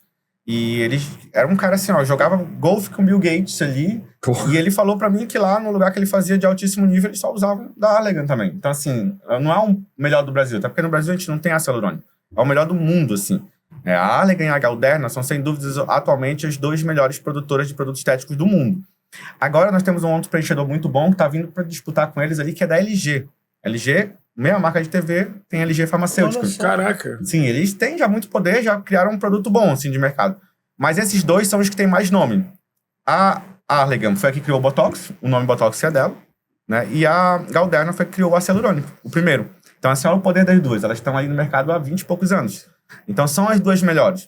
e ele era um cara assim, ó, jogava golfe com Bill Gates ali. Porra. E ele falou pra mim que lá no lugar que ele fazia de altíssimo nível, eles só usavam da Allergan também. Então, assim, não é o melhor do Brasil, até porque no Brasil a gente não tem ácido hialurônico. É o melhor do mundo, assim. A Allergan e a Galderma são, sem dúvidas, atualmente as duas melhores produtoras de produtos estéticos do mundo. Agora nós temos um outro preenchedor muito bom que está vindo para disputar com eles ali, que é da LG. LG, mesma marca de TV, tem LG Farmacêuticos. Caraca. Sim, eles têm já muito poder, já criaram um produto bom, assim, de mercado. Mas esses dois são os que têm mais nome. A Allergan foi a que criou o Botox, o nome Botox é dela, né? E a Galderma foi a que criou o ácido hialurônico, o primeiro. Então, assim, olha o poder das duas. Elas estão aí no mercado há 20 e poucos anos. Então, são as duas melhores.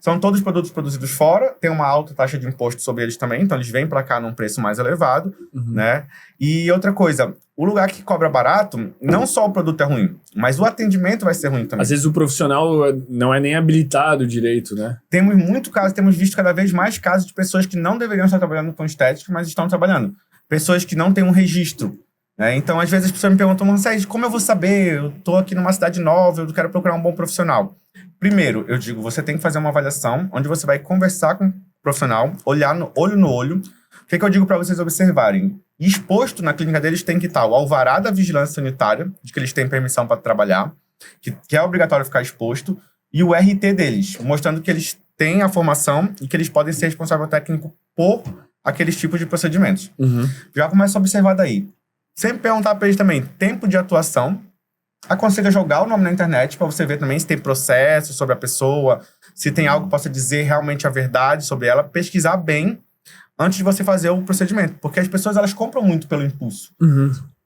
São todos produtos produzidos fora, tem uma alta taxa de imposto sobre eles também, então eles vêm para cá num preço mais elevado, né? E outra coisa, o lugar que cobra barato, não só o produto é ruim, mas o atendimento vai ser ruim também. Às vezes o profissional não é nem habilitado direito, né? Temos visto cada vez mais casos de pessoas que não deveriam estar trabalhando com estética, mas estão trabalhando. Pessoas que não têm um registro. Né? Então, às vezes as pessoas me perguntam, mas como eu vou saber? Eu estou aqui numa cidade nova, eu quero procurar um bom profissional. Primeiro, eu digo, você tem que fazer uma avaliação onde você vai conversar com o profissional, olhar no olho. O que eu digo para vocês observarem? Exposto na clínica deles tem que estar o alvará da vigilância sanitária, de que eles têm permissão para trabalhar, que é obrigatório ficar exposto, e o RT deles, mostrando que eles têm a formação e que eles podem ser responsável técnico por aqueles tipos de procedimentos. Já começa a observar daí. Sempre perguntar para eles também, tempo de atuação. Aconselho jogar o nome na internet para você ver também se tem processo sobre a pessoa, se tem algo que possa dizer realmente a verdade sobre ela. Pesquisar bem antes de você fazer o procedimento. Porque as pessoas, elas compram muito pelo impulso.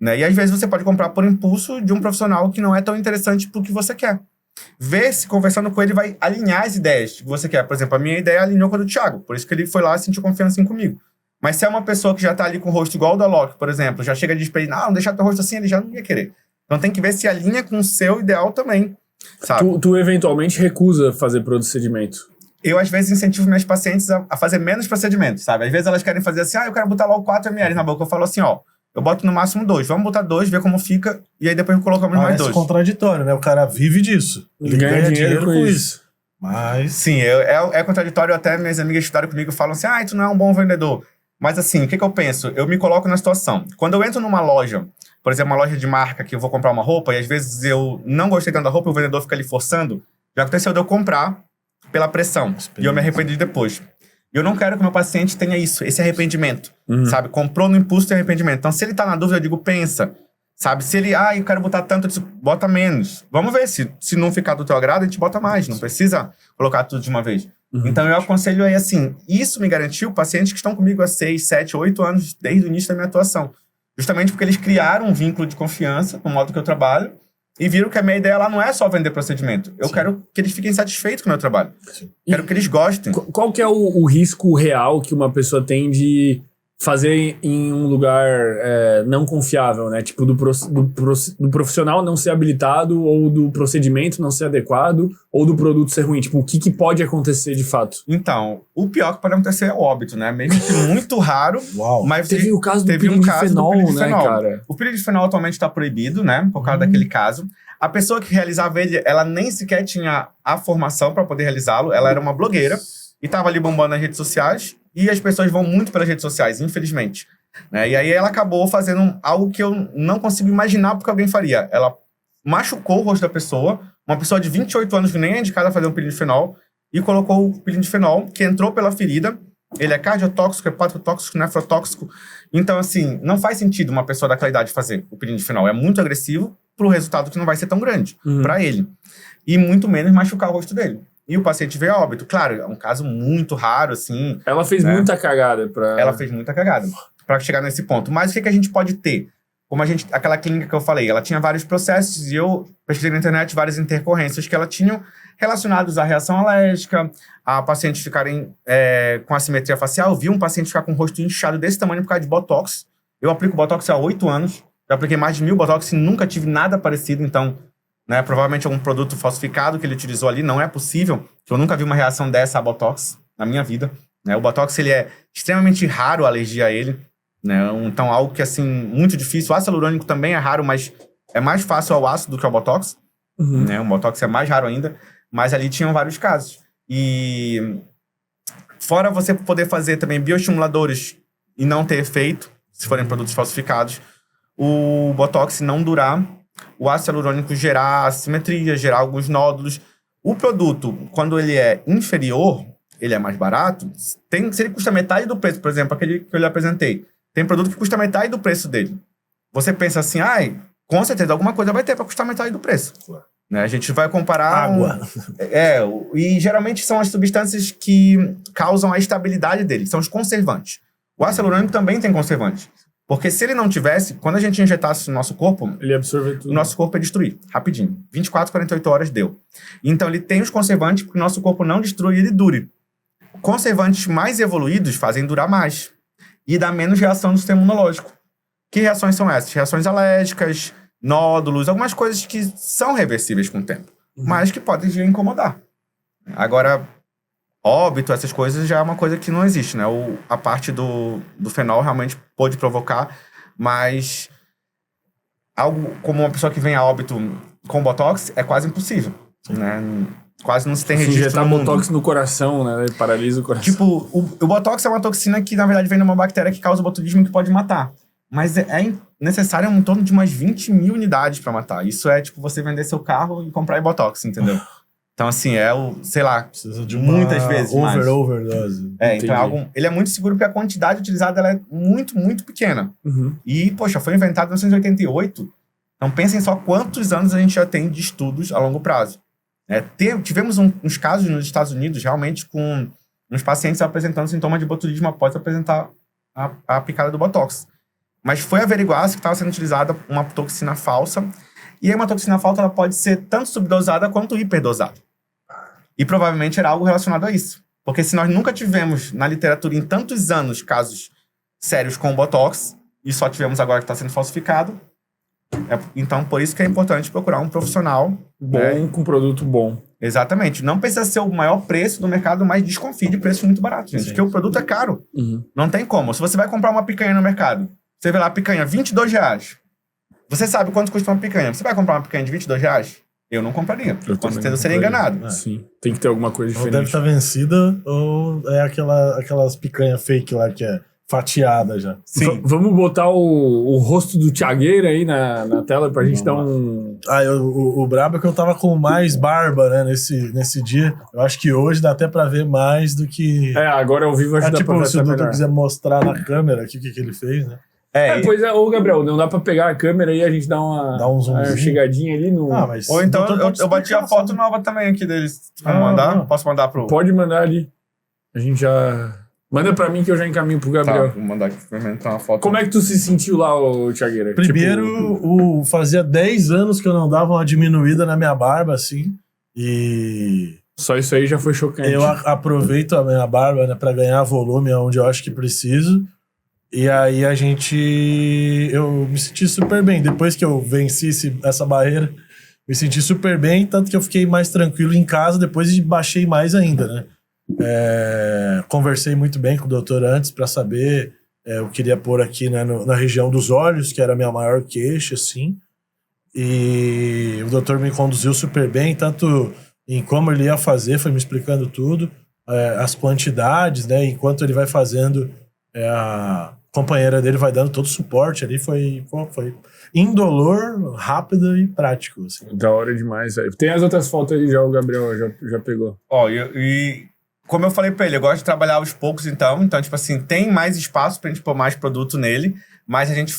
Né? E às vezes você pode comprar por impulso de um profissional que não é tão interessante pro que você quer. Ver se conversando com ele vai alinhar as ideias que você quer. Por exemplo, a minha ideia alinhou com a do Thiago. Por isso que ele foi lá e sentiu confiança em comigo. Mas se é uma pessoa que já tá ali com o rosto igual o da Loki, por exemplo, já chega de espelho, não deixar teu rosto assim, ele já não ia querer. Então tem que ver se alinha com o seu ideal também, sabe? Tu eventualmente recusa fazer procedimento. Eu, às vezes, incentivo minhas pacientes a fazer menos procedimentos, sabe? Às vezes elas querem fazer assim, eu quero botar logo 4 ml na boca. Eu falo assim, eu boto no máximo 2. Vamos botar 2, ver como fica, e aí depois colocamos mais 2. Contraditório, né? O cara vive disso. Ele ganha dinheiro com isso. Mas... Sim, é contraditório. Até minhas amigas que estudaram comigo falam assim, tu não é um bom vendedor. Mas assim, o que eu penso? Eu me coloco na situação. Quando eu entro numa loja, por exemplo, uma loja de marca que eu vou comprar uma roupa, e às vezes eu não gostei tanto da roupa e o vendedor fica ali forçando, já aconteceu de eu comprar pela pressão. E eu me arrependi depois. Eu não quero que o meu paciente tenha isso, esse arrependimento, sabe? Comprou no impulso, tem arrependimento. Então, se ele tá na dúvida, eu digo, pensa. Sabe? Se ele, eu quero botar tanto, eu disse, bota menos. Vamos ver, se não ficar do teu agrado, a gente bota mais. Não precisa colocar tudo de uma vez. Então, eu aconselho aí assim, isso me garantiu pacientes que estão comigo há 6, 7, 8 anos, desde o início da minha atuação. Justamente porque eles criaram um vínculo de confiança no modo que eu trabalho e viram que a minha ideia lá não é só vender procedimento. Eu quero que eles fiquem satisfeitos com o meu trabalho. Quero que eles gostem. Qual que é o risco real que uma pessoa tem de fazer em um lugar não confiável, né? Tipo, do profissional não ser habilitado, ou do procedimento não ser adequado, ou do produto ser ruim? Tipo, o que pode acontecer de fato? Então, o pior que pode acontecer é o óbito, né? Mesmo que muito raro, mas teve o caso do piridifenol, né, cara? O piridifenol atualmente está proibido, né? Por causa daquele caso. A pessoa que realizava ele, ela nem sequer tinha a formação para poder realizá-lo. Ela era uma blogueira e estava ali bombando nas redes sociais. E as pessoas vão muito pelas redes sociais, infelizmente. Né? E aí ela acabou fazendo algo que eu não consigo imaginar porque alguém faria. Ela machucou o rosto da pessoa, uma pessoa de 28 anos que nem é indicada a fazer um piridifenol, e colocou o piridifenol, que entrou pela ferida. Ele é cardiotóxico, hepatotóxico, nefrotóxico. Então, assim, não faz sentido uma pessoa daquela idade fazer o piridifenol. É muito agressivo pro resultado que não vai ser tão grande para ele. E muito menos machucar o rosto dele. E o paciente veio a óbito. Claro, é um caso muito raro, assim. Ela fez muita cagada pra... Ela fez muita cagada pra chegar nesse ponto. Mas o que a gente pode ter? Como aquela clínica que eu falei, ela tinha vários processos e eu pesquisei na internet várias intercorrências que ela tinha relacionados à reação alérgica, a pacientes ficarem com assimetria facial. Eu vi um paciente ficar com o rosto inchado desse tamanho por causa de Botox. Eu aplico Botox há 8 anos. Já apliquei mais de 1000 Botox e nunca tive nada parecido, então... Né, provavelmente algum produto falsificado que ele utilizou ali, não é possível, que eu nunca vi uma reação dessa a Botox na minha vida. Né? O Botox, ele é extremamente raro a alergia a ele, né? Então algo que, assim, muito difícil. O ácido hialurônico também é raro, mas é mais fácil ao ácido do que ao Botox. Né? O Botox é mais raro ainda, mas ali tinham vários casos. E fora você poder fazer também bioestimuladores e não ter efeito, se forem produtos falsificados, o Botox não durar, o ácido hialurônico gerar assimetria, gerar alguns nódulos. O produto, quando ele é inferior, ele é mais barato, se ele custa metade do preço, por exemplo, aquele que eu lhe apresentei, tem produto que custa metade do preço dele. Você pensa assim, com certeza alguma coisa vai ter para custar metade do preço. Né? A gente vai comparar... Água. E geralmente são as substâncias que causam a estabilidade dele, são os conservantes. O ácido hialurônico também tem conservante. Porque se ele não tivesse, quando a gente injetasse no nosso corpo, ele absorve tudo. O nosso corpo ia destruir, rapidinho. 24, 48 horas deu. Então ele tem os conservantes porque o nosso corpo não destrui e ele dure. Conservantes mais evoluídos fazem durar mais. E dá menos reação no sistema imunológico. Que reações são essas? Reações alérgicas, nódulos, algumas coisas que são reversíveis com o tempo. Mas que podem vir a incomodar. Agora, óbito, essas coisas já é uma coisa que não existe, né? A parte do fenol realmente pode provocar, mas algo como uma pessoa que vem a óbito com Botox é quase impossível, né? Quase não se tem registro injetar no mundo. Botox no coração, né? Ele paralisa o coração. Tipo, o Botox é uma toxina que, na verdade, vem de uma bactéria que causa botulismo que pode matar. Mas é necessário em torno de umas 20 mil unidades para matar. Isso é tipo você vender seu carro e comprar Botox, entendeu? Então, assim, sei lá, Precisa de muitas vezes mais. overdose. Então ele é muito seguro porque a quantidade utilizada ela é muito, muito pequena. E, poxa, foi inventado em 1988. Então, pensem só quantos anos a gente já tem de estudos a longo prazo. Tivemos uns casos nos Estados Unidos, realmente, com uns pacientes apresentando sintomas de botulismo após apresentar a picada do Botox. Mas foi averiguar se estava sendo utilizada uma toxina falsa. E aí uma toxina falsa ela pode ser tanto subdosada quanto hiperdosada. E provavelmente era algo relacionado a isso. Porque se nós nunca tivemos na literatura em tantos anos casos sérios com Botox, e só tivemos agora que está sendo falsificado, então por isso que é importante procurar um profissional bom, com produto bom. Exatamente. Não precisa ser o maior preço do mercado, mas desconfie de preços muito baratos, gente. Porque o produto é caro. Não tem como. Se você vai comprar uma picanha no mercado, você vê lá a picanha, R$22. Você sabe quanto custa uma picanha. Você vai comprar uma picanha de R$22? Eu não compraria. Com certeza eu seria enganado. Sim, tem que ter alguma coisa diferente. Ou deve estar vencida, ou é aquelas picanha fake lá que é fatiada já. Sim. Vamos botar o rosto do Thiagueira aí na tela pra gente dar um... O brabo é que eu tava com mais barba, né, nesse dia. Eu acho que hoje dá até pra ver mais do que... Agora ao vivo acho que dá pra ver se o Dudu melhor. quiser mostrar na câmera aqui o que ele fez, né? Pois é, ô Gabriel, não dá pra pegar a câmera e a gente dar uma zoomzinho. chegadinha ali no... mas Ou então o doutor pode eu bati a explicar, foto sabe? nova também aqui deles. Ah, mandar? não. Posso mandar pro... Pode mandar ali. A gente já... Manda pra mim que eu já encaminho pro Tá, Gabriel. vou mandar aqui pra mim uma foto. Como é que tu se sentiu lá, ô Thiagueira? Primeiro, fazia 10 anos que eu não dava uma diminuída na minha barba, assim. E Só isso aí já foi chocante. eu aproveito a minha barba, né, pra ganhar volume onde eu acho que preciso. E aí eu me senti super bem. Depois que eu venci essa barreira, me senti super bem, tanto que eu fiquei mais tranquilo em casa depois e baixei mais ainda, né? Conversei muito bem com o doutor antes pra saber, eu queria pôr aqui, né, na região dos olhos, que era a minha maior queixa, assim. E o doutor me conduziu super bem, tanto em como ele ia fazer, foi me explicando tudo, as quantidades, né? Enquanto ele vai fazendo, a companheira dele vai dando todo o suporte ali, foi indolor, rápido e prático, assim. Da hora demais, velho. Tem as outras fotos aí já, o Gabriel já pegou. Ó, e como eu falei pra ele, eu gosto de trabalhar aos poucos, então, tipo assim, tem mais espaço pra gente pôr mais produto nele, mas a gente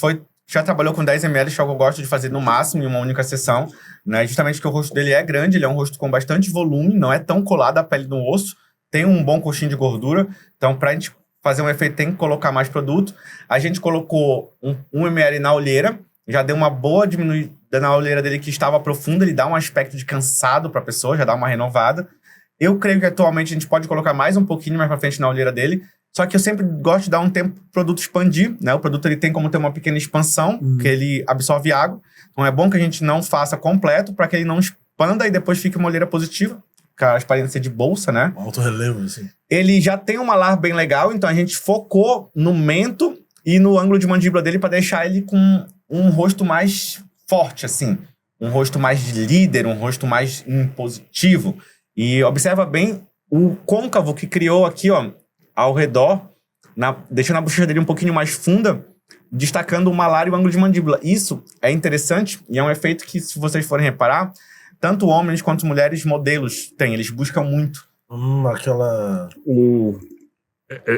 já trabalhou com 10 ml, que é o que eu gosto de fazer no máximo em uma única sessão, né? Justamente porque o rosto dele é grande, ele é um rosto com bastante volume, não é tão colado à pele do osso, tem um bom coxinho de gordura, então pra gente fazer um efeito tem que colocar mais produto. A gente colocou 1 ml na olheira, já deu uma boa diminuída na olheira dele que estava profunda, ele dá um aspecto de cansado pra pessoa, já dá uma renovada. Eu creio que atualmente a gente pode colocar mais um pouquinho mais pra frente na olheira dele, só que eu sempre gosto de dar um tempo pro produto expandir, né? O produto ele tem como ter uma pequena expansão, que ele absorve água, então é bom que a gente não faça completo para que ele não expanda e depois fique uma olheira positiva, com a transparência de bolsa, né? Alto relevo, assim. Ele já tem um malar bem legal, então a gente focou no mento e no ângulo de mandíbula dele para deixar ele com um rosto mais forte, assim. Um rosto mais de líder, um rosto mais impositivo. E observa bem o côncavo que criou aqui, ó, ao redor, deixando a bochecha dele um pouquinho mais funda, destacando o malar e o ângulo de mandíbula. Isso é interessante e é um efeito que, se vocês forem reparar, tanto homens quanto mulheres modelos têm. Eles buscam muito. Aquela...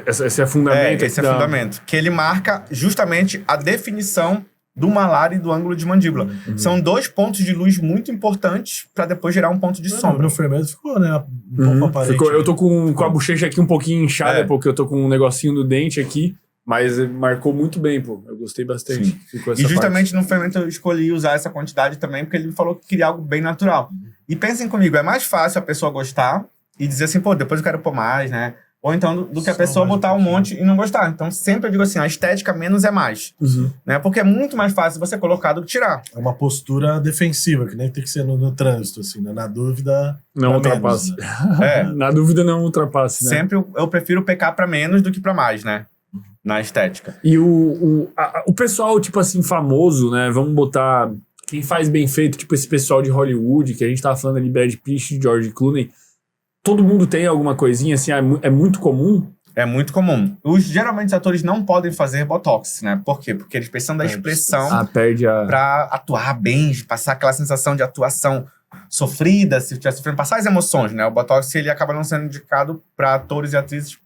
Esse é fundamento. Esse é fundamento. Que ele marca justamente a definição do malar e do ângulo de mandíbula. São 2 pontos de luz muito importantes para depois gerar um ponto de sombra. No firmeza ficou, né? Um pouco aparente. Eu tô com a bochecha aqui um pouquinho inchada, porque eu tô com um negocinho no dente aqui, mas marcou muito bem, pô. Eu gostei bastante. Ficou essa E justamente parte. no fermento eu escolhi usar essa quantidade também, porque ele me falou que queria algo bem natural. E pensem comigo, é mais fácil a pessoa gostar e dizer assim, pô, depois eu quero pôr mais, né? Ou então do que a pessoa botar um monte e não gostar. Então sempre eu digo assim, a estética menos é mais. Né? Porque é muito mais fácil você colocar do que tirar. É uma postura defensiva, que nem tem que ser no trânsito, assim, né? Na dúvida... Não pra ultrapasse. menos, né? Na dúvida, não ultrapasse, né? Sempre eu prefiro pecar pra menos do que pra mais, né? Na estética. E o pessoal, tipo assim, famoso, né? Vamos botar quem faz bem feito, tipo esse pessoal de Hollywood, que a gente tava falando ali, Brad Pitt, George Clooney. Todo mundo tem alguma coisinha assim? É muito comum? É muito comum. Geralmente os atores não podem fazer botox, né? Por quê? Porque eles precisam da expressão Perde a... pra atuar bem, passar aquela sensação de atuação sofrida, se estiver sofrendo, passar as emoções, né? O botox ele acaba não sendo indicado para atores e atrizes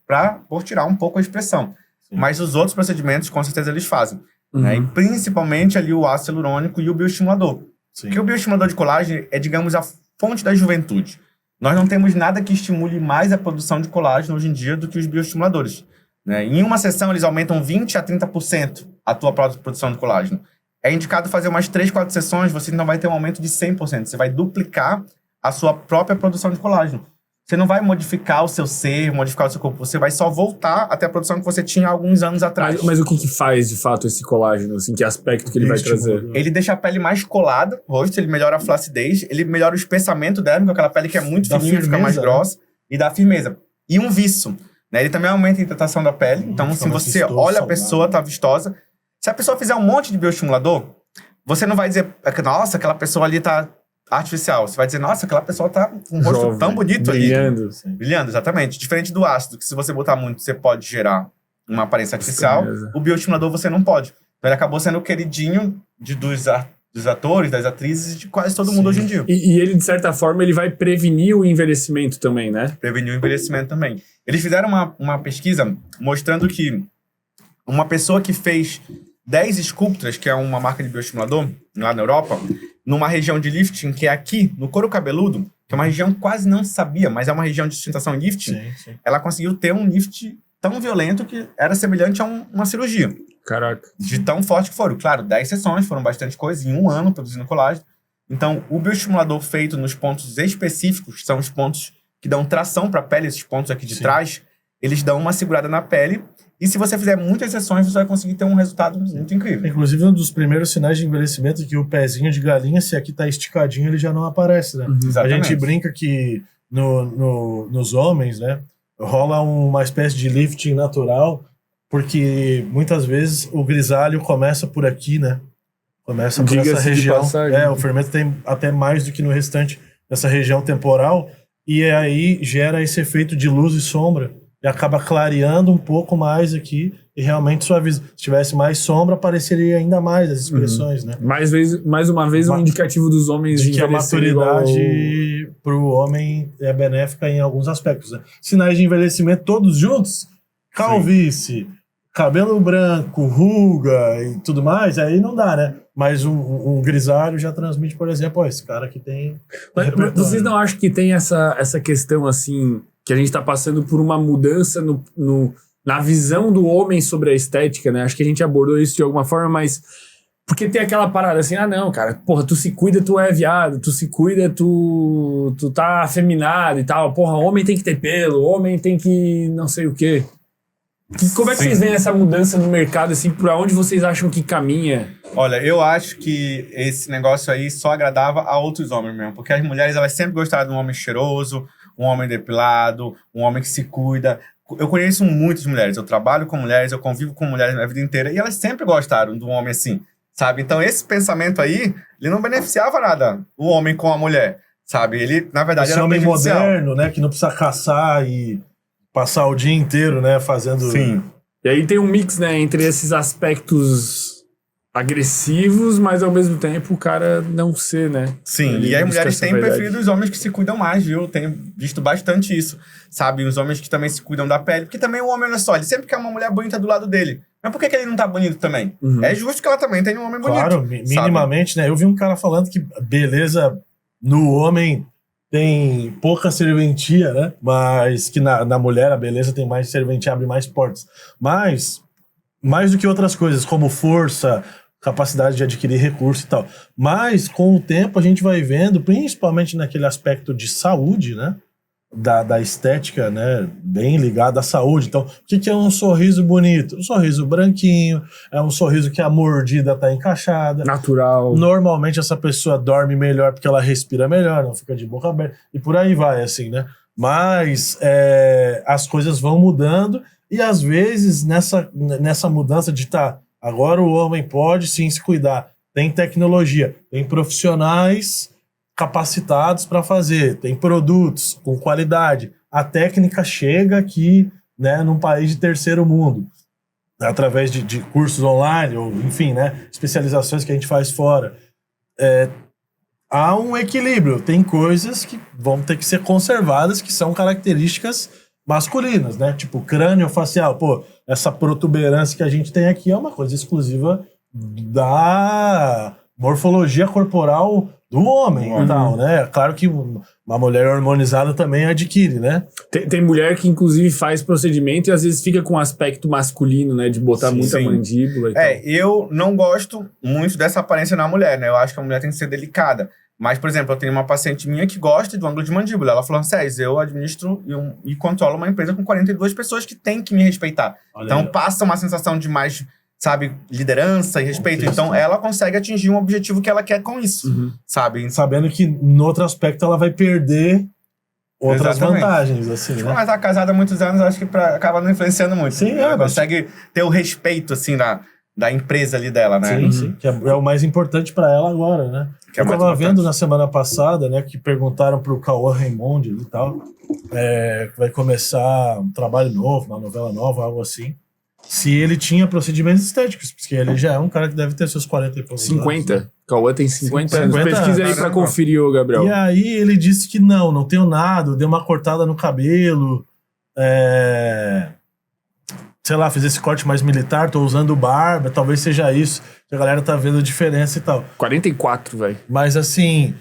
por tirar um pouco a expressão. Mas os outros procedimentos, com certeza, eles fazem. Né? E principalmente ali o ácido hialurônico e o bioestimulador. Porque o bioestimulador de colágeno é, digamos, a fonte da juventude. Nós não temos nada que estimule mais a produção de colágeno hoje em dia do que os bioestimuladores. Né? Em uma sessão, eles aumentam 20% a 30% a tua produção de colágeno. É indicado fazer umas 3, 4 sessões, você não vai ter um aumento de 100%. Você vai duplicar a sua própria produção de colágeno. Você não vai modificar o seu ser, modificar o seu corpo. Você vai só voltar até a produção que você tinha há alguns anos atrás. Mas o que faz, de fato, esse colágeno? Assim, que aspecto que ele vai trazer? Ele deixa a pele mais colada, o rosto, ele melhora a flacidez, ele melhora o espessamento dérmico, aquela pele que é muito fininha, fica mais grossa, e dá firmeza. E um viço, né? Ele também aumenta a hidratação da pele. Então, se você olha a pessoa, tá vistosa. Se a pessoa fizer um monte de bioestimulador, você não vai dizer, nossa, aquela pessoa ali tá artificial. Você vai dizer, nossa, aquela pessoa tá com um rosto tão bonito brilhando, ali. Brilhando, exatamente. Diferente do ácido, que se você botar muito, você pode gerar uma aparência artificial. O bioestimulador você não pode. Então ele acabou sendo o queridinho dos atores, das atrizes, de quase todo mundo hoje em dia. E ele, de certa forma, ele vai prevenir o envelhecimento também, né? Prevenir o envelhecimento também. Eles fizeram uma pesquisa mostrando que uma pessoa que fez 10 Sculptras, que é uma marca de bioestimulador lá na Europa, numa região de lifting que é aqui, no couro cabeludo, que é uma região que quase não sabia, mas é uma região de sustentação em lifting, Sim. ela conseguiu ter um lift tão violento que era semelhante a uma cirurgia. Caraca. De tão forte que foram. Claro, 10 sessões, foram bastante coisa, em 1 ano produzindo colágeno. Então, o bioestimulador feito nos pontos específicos, que são os pontos que dão tração para a pele, esses pontos aqui de trás, eles dão uma segurada na pele. E se você fizer muitas sessões, você vai conseguir ter um resultado muito incrível. Inclusive, um dos primeiros sinais de envelhecimento é que o pezinho de galinha, se aqui tá esticadinho, ele já não aparece, né? A gente brinca que nos homens, né, rola uma espécie de lifting natural, porque muitas vezes o grisalho começa por aqui, né? Começa por essa região. O fermento tem até mais do que no restante dessa região temporal, e aí gera esse efeito de luz e sombra, e acaba clareando um pouco mais aqui e realmente suaviza. Se tivesse mais sombra, apareceria ainda mais as expressões, né? Mais uma vez, um indicativo dos homens de que a maturidade pro homem é benéfica em alguns aspectos, né? Sinais de envelhecimento todos juntos, calvície, cabelo branco, ruga e tudo mais, aí não dá, né? Mas um grisalho já transmite, por exemplo, esse cara aqui tem... Mas vocês não acham que tem essa questão, assim, que a gente tá passando por uma mudança na visão do homem sobre a estética, né? Acho que a gente abordou isso de alguma forma, mas... Porque tem aquela parada assim, não, cara, porra, tu se cuida, tu é viado, tu se cuida, tu tá afeminado e tal, porra, homem tem que ter pelo, homem tem que não sei o quê. Como é que vocês veem essa mudança no mercado, assim, pra onde vocês acham que caminha? Olha, eu acho que esse negócio aí só agradava a outros homens mesmo, porque as mulheres, elas sempre gostaram de um homem cheiroso, um homem depilado, um homem que se cuida. Eu conheço muitas mulheres, eu trabalho com mulheres, eu convivo com mulheres a vida inteira, e elas sempre gostaram de um homem assim, sabe? Então esse pensamento aí, ele não beneficiava nada o homem com a mulher, sabe? Ele, na verdade, esse era homem prejudicial. moderno, né, que não precisa caçar e passar o dia inteiro, né, fazendo... Sim. E aí tem um mix, né, entre esses aspectos agressivos, mas ao mesmo tempo o cara não ser, né? Sim, e as mulheres têm preferido os homens que se cuidam mais, viu? Tenho visto bastante isso, sabe? Os homens que também se cuidam da pele, porque também o homem, olha só, ele sempre quer uma mulher bonita do lado dele. Mas por que ele não tá bonito também? É justo que ela também tenha um homem bonito. Claro, minimamente, né? Eu vi um cara falando que beleza no homem tem pouca serventia, né? Mas que na mulher a beleza tem mais serventia, abre mais portas. Mas, mais do que outras coisas, como força, capacidade de adquirir recurso e tal. Mas, com o tempo, a gente vai vendo, principalmente naquele aspecto de saúde, né? Da estética, né? Bem ligado à saúde. Então, o que é um sorriso bonito? Um sorriso branquinho, é um sorriso que a mordida tá encaixada. Natural. Normalmente essa pessoa dorme melhor porque ela respira melhor, não fica de boca aberta. E por aí vai, assim, né? Mas as coisas vão mudando e, às vezes, nessa mudança de agora o homem pode sim se cuidar. Tem tecnologia, tem profissionais capacitados para fazer, tem produtos com qualidade. A técnica chega aqui, né, num país de terceiro mundo, através de cursos online, ou enfim, né, especializações que a gente faz fora. Há um equilíbrio. Tem coisas que vão ter que ser conservadas, que são características masculinas, né? Tipo crânio facial. Pô, essa protuberância que a gente tem aqui é uma coisa exclusiva da morfologia corporal do homem e tal, né? Claro que uma mulher hormonizada também adquire, né? Tem mulher que, inclusive, faz procedimento e às vezes fica com um aspecto masculino, né? De botar muita mandíbula e tal. Eu não gosto muito dessa aparência na mulher, né? Eu acho que a mulher tem que ser delicada. Mas, por exemplo, eu tenho uma paciente minha que gosta do ângulo de mandíbula. Ela falou, Cés, eu administro e controlo uma empresa com 42 pessoas que têm que me respeitar. Então, passa uma sensação de mais, sabe, liderança e respeito. Então, ela consegue atingir um objetivo que ela quer com isso, sabe? Sabendo que, no outro aspecto, ela vai perder outras vantagens, assim, né? Mas a casada há muitos anos, acho que acaba não influenciando muito. Sim, ela consegue ter o respeito, assim, da empresa ali dela, né? Sim. Que é o mais importante pra ela agora, né? Eu tava vendo na semana passada, né, que perguntaram pro Cauã Raymond e tal, que vai começar um trabalho novo, uma novela nova, algo assim, se ele tinha procedimentos estéticos, porque ele já é um cara que deve ter seus 40 e poucos 50. anos, né? Cauã tem 50 anos. Pesquisa aí pra conferir, ô Gabriel. E aí ele disse que não tenho nada, deu uma cortada no cabelo, sei lá, fiz esse corte mais militar, tô usando barba, talvez seja isso, que a galera tá vendo a diferença e tal. 44, velho. Mas assim,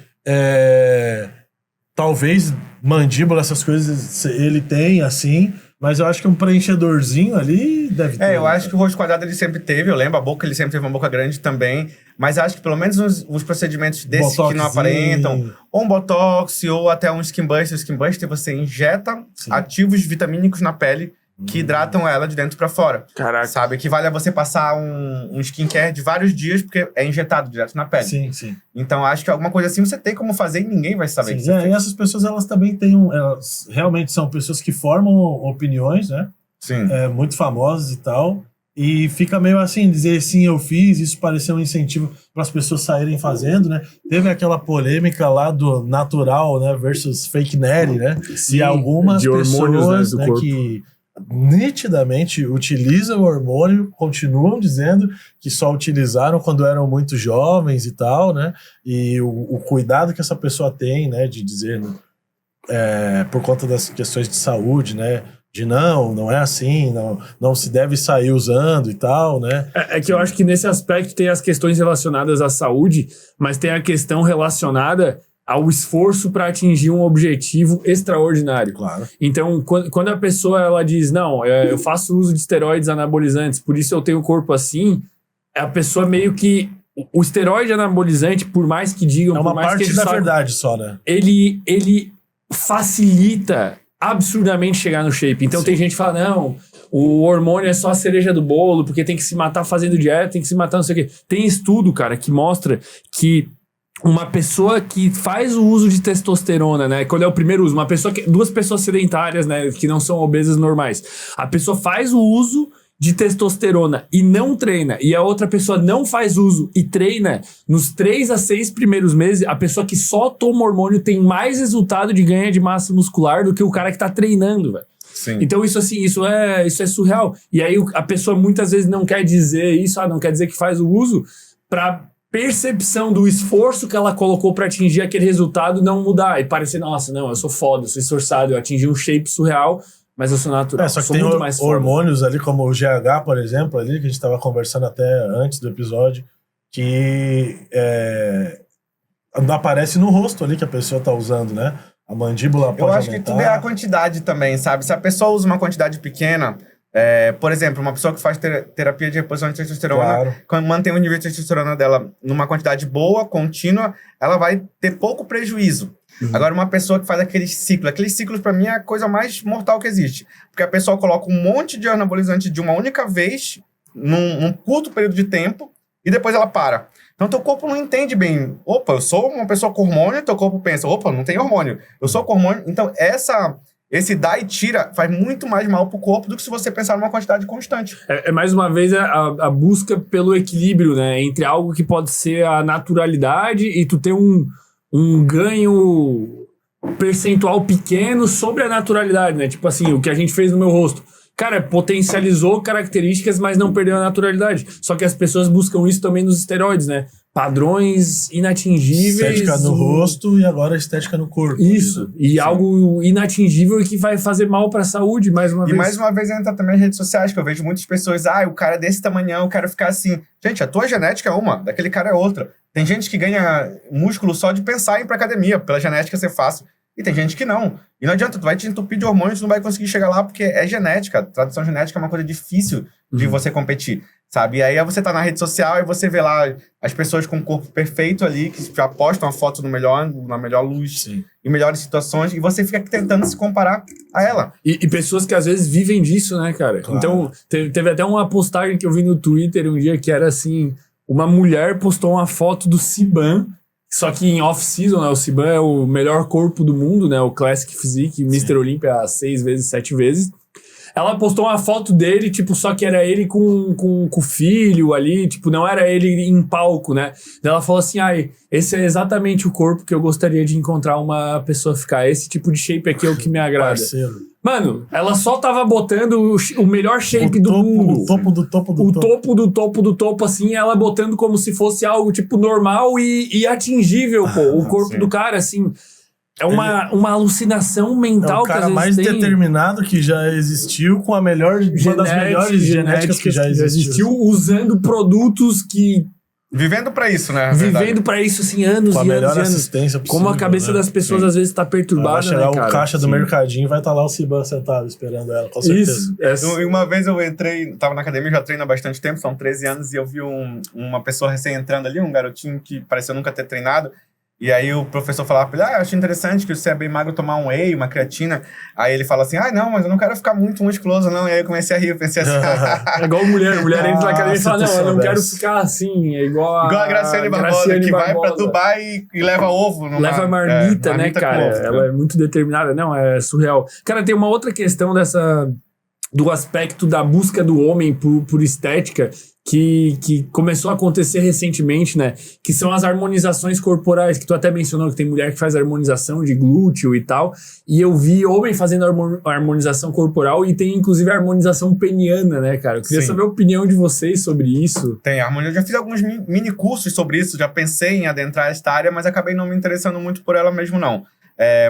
talvez mandíbula, essas coisas ele tem, assim, mas eu acho que um preenchedorzinho ali deve ter. Eu acho que o rosto quadrado ele sempre teve, eu lembro, a boca ele sempre teve uma boca grande também, mas acho que pelo menos uns procedimentos desses que não aparentam, ou um botox, ou até um skin buster. O skin buster você injeta ativos vitamínicos na pele que hidratam ela de dentro pra fora. Caraca. Sabe? Equivale a você passar um skincare de vários dias, porque é injetado direto na pele. Sim, sim. Então, acho que alguma coisa assim você tem como fazer e ninguém vai saber. Sim, e essas pessoas, elas também têm elas realmente são pessoas que formam opiniões, né? Sim. Muito famosas e tal. E fica meio assim, dizer sim, eu fiz, isso pareceu um incentivo para as pessoas saírem fazendo, né? Teve aquela polêmica lá do natural, né, versus fake Nery, né? Sim, e algumas de hormônios, pessoas, né, né, do corpo. que nitidamente utilizam o hormônio, continuam dizendo que só utilizaram quando eram muito jovens e tal, né? E o cuidado que essa pessoa tem, né, de dizer, por conta das questões de saúde, né? De não é assim, não se deve sair usando e tal, né? É que eu acho que nesse aspecto tem as questões relacionadas à saúde, mas tem a questão relacionada ao esforço para atingir um objetivo extraordinário. Claro. Então, quando a pessoa ela diz, não, eu faço uso de esteroides anabolizantes, por isso eu tenho o corpo assim, a pessoa meio que... O esteroide anabolizante, por mais que digam... É uma por mais parte que da verdade só, né? Ele facilita absurdamente chegar no shape. Então tem gente que fala, não, o hormônio é só a cereja do bolo, porque tem que se matar fazendo dieta, tem que se matar não sei o quê. Tem estudo, cara, que mostra que uma pessoa que faz o uso de testosterona, né? Quando é o primeiro uso, duas pessoas sedentárias, né? Que não são obesas normais. A pessoa faz o uso de testosterona e não treina, e a outra pessoa não faz uso e treina, nos 3 a 6 primeiros meses, a pessoa que só toma hormônio tem mais resultado de ganho de massa muscular do que o cara que tá treinando, velho. Sim. Então isso assim, isso é surreal. E aí a pessoa muitas vezes não quer dizer isso, não quer dizer que faz o uso, pra percepção do esforço que ela colocou pra atingir aquele resultado não mudar. E parecer, nossa, não, eu sou foda, eu sou esforçado, eu atingi um shape surreal, mas eu sou natural. Só que sou tem muito mais foda. hormônios ali, como o GH, por exemplo, ali, que a gente tava conversando até antes do episódio, que não aparece no rosto ali que a pessoa tá usando, né? A mandíbula pode Eu acho que aumentar. tudo é a quantidade também, sabe? Se a pessoa usa uma quantidade pequena, por exemplo, uma pessoa que faz terapia de reposição de testosterona, Claro. quando mantém o nível de testosterona dela numa quantidade boa, contínua, ela vai ter pouco prejuízo. Agora, uma pessoa que faz aqueles ciclos pra mim é a coisa mais mortal que existe. Porque a pessoa coloca um monte de anabolizante de uma única vez, num curto período de tempo, e depois ela para. Então, teu corpo não entende bem. Opa, eu sou uma pessoa com hormônio, teu corpo pensa, opa, não tem hormônio. Eu sou com hormônio. Então, esse dá e tira faz muito mais mal pro corpo do que se você pensar numa quantidade constante. É mais uma vez a busca pelo equilíbrio, né? Entre algo que pode ser a naturalidade e tu ter um ganho percentual pequeno sobre a naturalidade, né? Tipo assim, o que a gente fez no meu rosto. Cara, potencializou características, mas não perdeu a naturalidade. Só que as pessoas buscam isso também nos esteroides, né? Padrões inatingíveis. Estética no rosto e agora estética no corpo. Isso. E Sim. algo inatingível e que vai fazer mal pra saúde, mais uma E vez. mais uma vez entra também as redes sociais, que eu vejo muitas pessoas, o cara é desse tamanhão, eu quero ficar assim. Gente, a tua genética é uma, daquele cara é outra. Tem gente que ganha músculo só de pensar em ir pra academia, pela genética ser fácil. E tem gente que não. E não adianta, tu vai te entupir de hormônios, tu não vai conseguir chegar lá, porque é genética. Tradução genética é uma coisa difícil de você competir, sabe? E aí você tá na rede social e você vê lá as pessoas com o corpo perfeito ali, que já postam a foto no melhor ângulo, na melhor luz, Sim. em melhores situações, e você fica tentando se comparar a ela. E pessoas que às vezes vivem disso, né, cara? Claro. Então, teve até uma postagem que eu vi no Twitter um dia que era assim: uma mulher postou uma foto do Siban, só que em off-season, né? O Siban é o melhor corpo do mundo, né? O Classic Physique, Mr. Olympia 6 vezes, 7 vezes. Ela postou uma foto dele, tipo, só que era ele com o filho ali, tipo, não era ele em palco, né? Daí ela falou assim, esse é exatamente o corpo que eu gostaria de encontrar uma pessoa ficar. Esse tipo de shape aqui é o que me agrada. Parceiro. Mano, ela só tava botando o melhor shape do mundo. O topo do topo do O topo. topo do topo do topo, assim, ela botando como se fosse algo, tipo, normal e atingível, pô. O corpo sim. do cara, assim... É uma alucinação É mental o que às cara vezes mais tem. determinado que já existiu, com uma das melhores genéticas que já existiu. Usando produtos que... Vivendo pra isso, né? Vivendo pra isso, assim, anos Com a e anos melhor e anos. assistência possível. Como a cabeça né? das pessoas Sim. às vezes tá Vai perturbada, chegar né, o cara? caixa do Sim. mercadinho e vai estar lá o Ciban sentado esperando ela, com certeza. Isso. E uma vez eu entrei, tava na academia, já treino há bastante tempo, são 13 anos, e eu vi uma pessoa recém entrando ali, um garotinho que pareceu nunca ter treinado. E aí o professor falava pra ele, eu acho interessante que você é bem magro tomar um whey, uma creatina. Aí ele fala assim, não, mas eu não quero ficar muito musculoso, não. E aí eu comecei a rir, eu pensei assim... É igual mulher entra na academia e se fala, tu não, eu não quero soubesse. ficar assim, é igual Igual a Graciane Barbosa, que vai pra Dubai e leva ovo. Leva marmita, né, marmita cara? com ovo, Ela é muito determinada. Não, é surreal. Cara, tem uma outra questão do aspecto da busca do homem por estética que começou a acontecer recentemente, né? Que são as harmonizações corporais, que tu até mencionou que tem mulher que faz harmonização de glúteo e tal. E eu vi homem fazendo harmonização corporal e tem inclusive a harmonização peniana, né, cara? Eu queria Sim. saber a opinião de vocês sobre isso. Tem harmonia. Eu já fiz alguns mini cursos sobre isso, já pensei em adentrar esta área, mas acabei não me interessando muito por ela mesmo, não.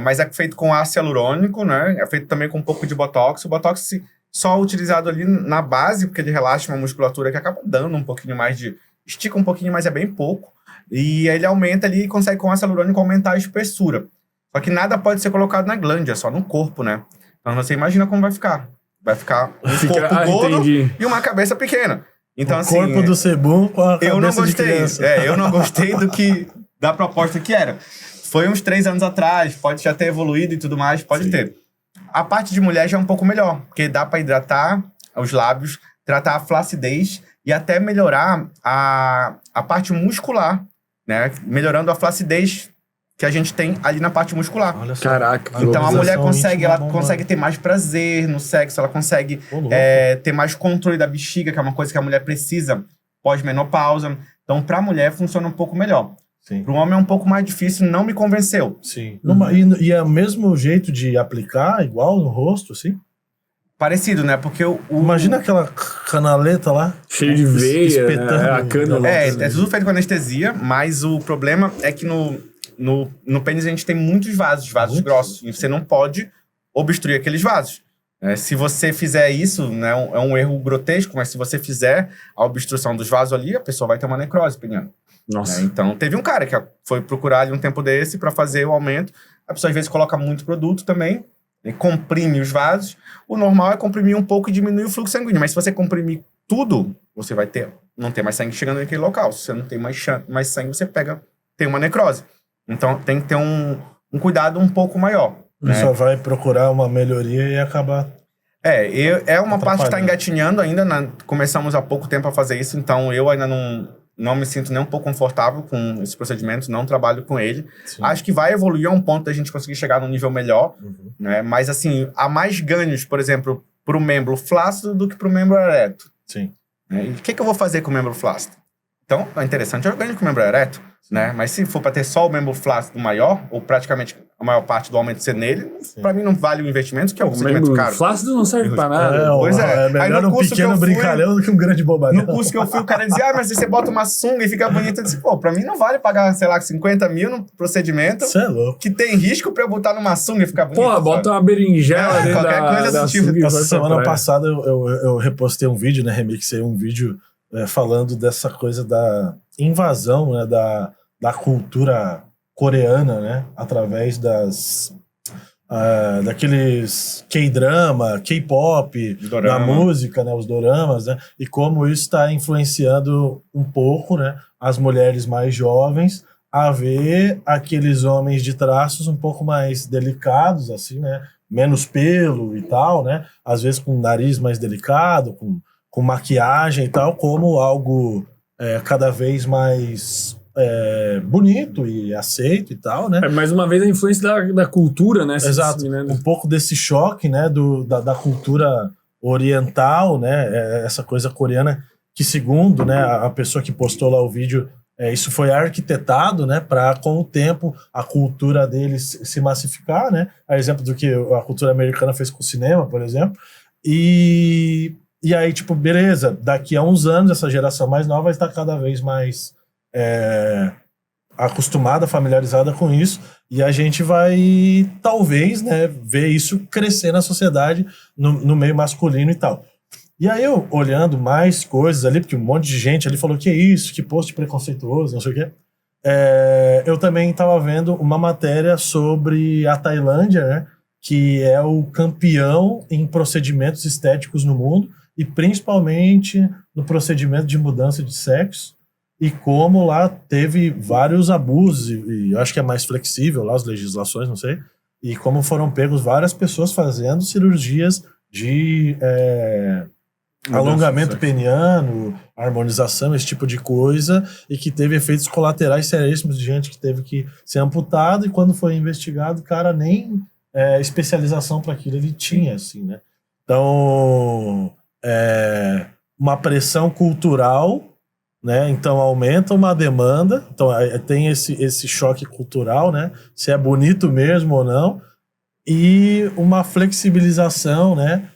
Mas é feito com ácido hialurônico, né? É feito também com um pouco de botox. O botox só utilizado ali na base, porque ele relaxa uma musculatura que acaba dando um pouquinho mais estica um pouquinho, mas é bem pouco. E ele aumenta ali e consegue com ácido hialurônico aumentar a espessura. Só que nada pode ser colocado na glândula, só no corpo, né? Então você imagina como vai ficar. Vai ficar um corpo gordo entendi. e uma cabeça pequena. Então, O assim, corpo do Sebum com a cabeça eu não de gostei. criança. Eu não gostei da proposta que era. Foi uns 3 anos atrás, pode já ter evoluído e tudo mais, pode ter. A parte de mulher já é um pouco melhor, porque dá para hidratar os lábios, tratar a flacidez e até melhorar a parte muscular, né? Melhorando a flacidez que a gente tem ali na parte muscular. Olha só. Caraca, que Então a mulher Harmonização íntima bombando. consegue ter mais prazer no sexo, ela consegue Ô, louco. ter mais controle da bexiga, que é uma coisa que a mulher precisa pós-menopausa. Então, para a mulher funciona um pouco melhor. Sim. Para o homem é um pouco mais difícil, não me convenceu. Sim. E é o mesmo jeito de aplicar, igual no rosto, assim? Parecido, né? Porque Imagina aquela canaleta lá. cheio de veia, espetando. né? A cânula. É tudo feito com anestesia, mas o problema é que no pênis a gente tem muitos vasos grossos, e você não pode obstruir aqueles vasos. Se você fizer isso, né, é um erro grotesco, mas se você fizer a obstrução dos vasos ali, a pessoa vai ter uma necrose peniana. Nossa. Então, teve um cara que foi procurar ali um tempo desse para fazer o aumento. A pessoa às vezes coloca muito produto também, e comprime os vasos. O normal é comprimir um pouco e diminuir o fluxo sanguíneo, mas se você comprimir tudo, você vai não ter mais sangue chegando naquele local. Se você não tem mais sangue, você tem uma necrose. Então, tem que ter um cuidado um pouco maior. Né? Só vai procurar uma melhoria e acabar... É uma parte que está Atrapalhando. engatinhando ainda. Começamos há pouco tempo a fazer isso, então eu ainda não me sinto nem um pouco confortável com esse procedimento, não trabalho com ele. Sim. Acho que vai evoluir a um ponto da gente conseguir chegar num nível melhor, Uhum. né? Mas, assim, há mais ganhos, por exemplo, para o membro flácido do que para o membro ereto. Sim. Né? E o que eu vou fazer com o membro flácido? Então, é interessante, eu ganho com o membro ereto, né? Mas se for para ter só o membro flácido maior, ou praticamente a maior parte do aumento ser nele, para mim não vale o investimento, que é um O procedimento membro caro. flácido não serve pra nada. Pois é. Aí melhor no um curso que pequeno eu fui- brincalhão do que um grande bobalhão. No curso que eu fui, o cara dizia, mas você bota uma sunga e fica bonito. Eu disse, pra mim não vale pagar, sei lá, 50 mil no procedimento Você é louco. que tem risco pra eu botar numa sunga e ficar bonito. Porra, bota uma berinjela dentro qualquer coisa da desse tipo. sunga e vai Essa pra semana praia. passada eu repostei um vídeo, né? Remixei um vídeo falando dessa coisa da invasão, né? Da cultura coreana, né? Através daqueles K-drama, K-pop, Dorama. da música, né? Os doramas, né? E como isso está influenciando um pouco, né? As mulheres mais jovens a ver aqueles homens de traços um pouco mais delicados, assim, né? Menos pelo e tal, né? Às vezes com o nariz mais delicado, com maquiagem e tal, como algo cada vez mais bonito e aceito e tal, né? É, mais uma vez a influência da cultura, né? se Exato. disseminando. Um pouco desse choque, né? Da cultura oriental, né? Essa coisa coreana que, segundo, né, a pessoa que postou lá o vídeo, isso foi arquitetado, né, para com o tempo a cultura deles se massificar, né? A exemplo do que a cultura americana fez com o cinema, por exemplo. E aí, tipo, beleza, daqui a uns anos essa geração mais nova vai estar cada vez mais acostumada, familiarizada com isso, e a gente vai, talvez, né, ver isso crescer na sociedade, no meio masculino e tal. E aí eu, olhando mais coisas ali, porque um monte de gente ali falou que é isso, que post preconceituoso, não sei o quê, eu também estava vendo uma matéria sobre a Tailândia, né, que é o campeão em procedimentos estéticos no mundo, e principalmente no procedimento de mudança de sexo, e como lá teve vários abusos, e acho que é mais flexível lá as legislações, não sei, e como foram pegos várias pessoas fazendo cirurgias de alongamento peniano, harmonização, esse tipo de coisa, e que teve efeitos colaterais seríssimos de gente que teve que ser amputado, e quando foi investigado, o cara nem especialização para aquilo ele tinha, assim, né? Então, uma pressão cultural, né? Então aumenta uma demanda, então tem esse choque cultural, né? Se é bonito mesmo ou não, e uma flexibilização, né?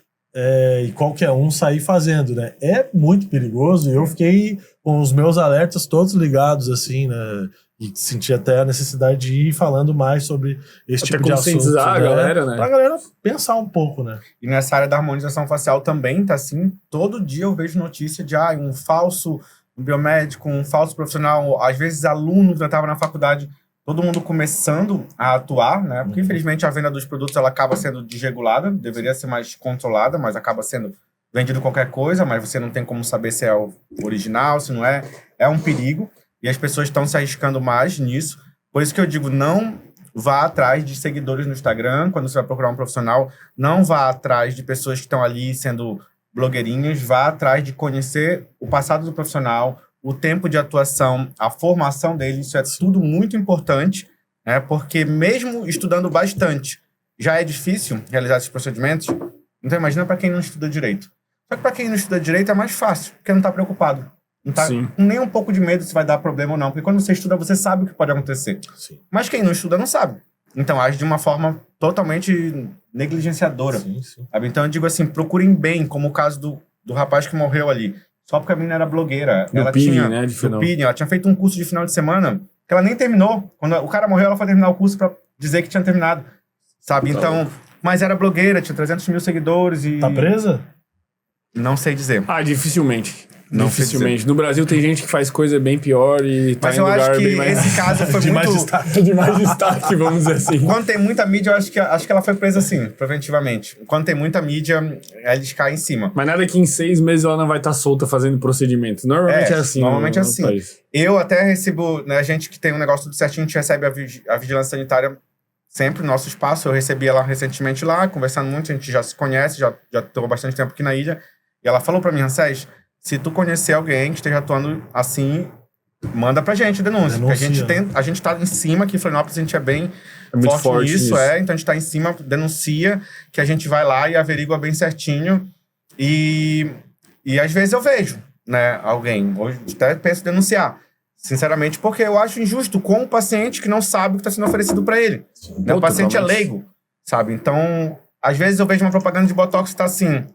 E qualquer um sair fazendo, né? É muito perigoso, e eu fiquei com os meus alertas todos ligados, assim, né? E senti até a necessidade de ir falando mais sobre esse tipo de assunto. Conscientizar a galera, né? Pra galera pensar um pouco, né? E nessa área da harmonização facial também tá assim, todo dia eu vejo notícia de um falso biomédico, um falso profissional, às vezes aluno que estava na faculdade, todo mundo começando a atuar, né? Porque infelizmente a venda dos produtos ela acaba sendo desregulada, deveria ser mais controlada, mas acaba sendo vendido qualquer coisa, mas você não tem como saber se é o original, se não é. É um perigo. E as pessoas estão se arriscando mais nisso. Por isso que eu digo, não vá atrás de seguidores no Instagram. Quando você vai procurar um profissional, não vá atrás de pessoas que estão ali sendo blogueirinhas. Vá atrás de conhecer o passado do profissional, o tempo de atuação, a formação dele. Isso é tudo muito importante, né? Porque mesmo estudando bastante, já é difícil realizar esses procedimentos. Então imagina para quem não estuda direito. Só que para quem não estuda direito é mais fácil, porque não está preocupado. Não tá com nem um pouco de medo se vai dar problema ou não. Porque quando você estuda, você sabe o que pode acontecer. Sim. Mas quem não estuda, não sabe. Então, age de uma forma totalmente negligenciadora. Sim. Sabe? Então, eu digo assim, procurem bem, como o caso do rapaz que morreu ali. Só porque a menina era blogueira. Ela tinha, né, de final. Ela tinha feito um curso de final de semana que ela nem terminou. Quando o cara morreu, ela foi terminar o curso pra dizer que tinha terminado. Sabe? Então, mas era blogueira, tinha 300 mil seguidores e... Tá presa? Não sei dizer. Dificilmente. Não Dificilmente. No Brasil tem gente que faz coisa bem pior e tá Mas em eu lugar acho que bem mais... esse caso foi de muito... de mais destaque, vamos dizer assim. Quando tem muita mídia, eu acho que ela foi presa assim, preventivamente. Quando tem muita mídia, eles caem em cima. Mas nada que em 6 meses ela não vai estar solta fazendo procedimento. Normalmente é assim. Normalmente é no assim. país. Eu até recebo, né, a gente que tem um negócio tudo certinho, a gente recebe a vigilância sanitária sempre no nosso espaço. Eu recebi ela recentemente lá, conversando muito, a gente já se conhece, já estou há bastante tempo aqui na ilha. E ela falou pra mim, Rancés, se tu conhecer alguém que esteja atuando assim, manda pra gente denúncia. Porque a gente tá em cima, aqui em Florianópolis a gente é bem muito forte nisso. Então a gente tá em cima, denuncia, que a gente vai lá e averigua bem certinho. E às vezes eu vejo, né, alguém, hoje até penso em denunciar. Sinceramente, porque eu acho injusto com o paciente que não sabe o que está sendo oferecido para ele. Né? O paciente é leigo, sabe? Então, às vezes eu vejo uma propaganda de Botox que tá assim...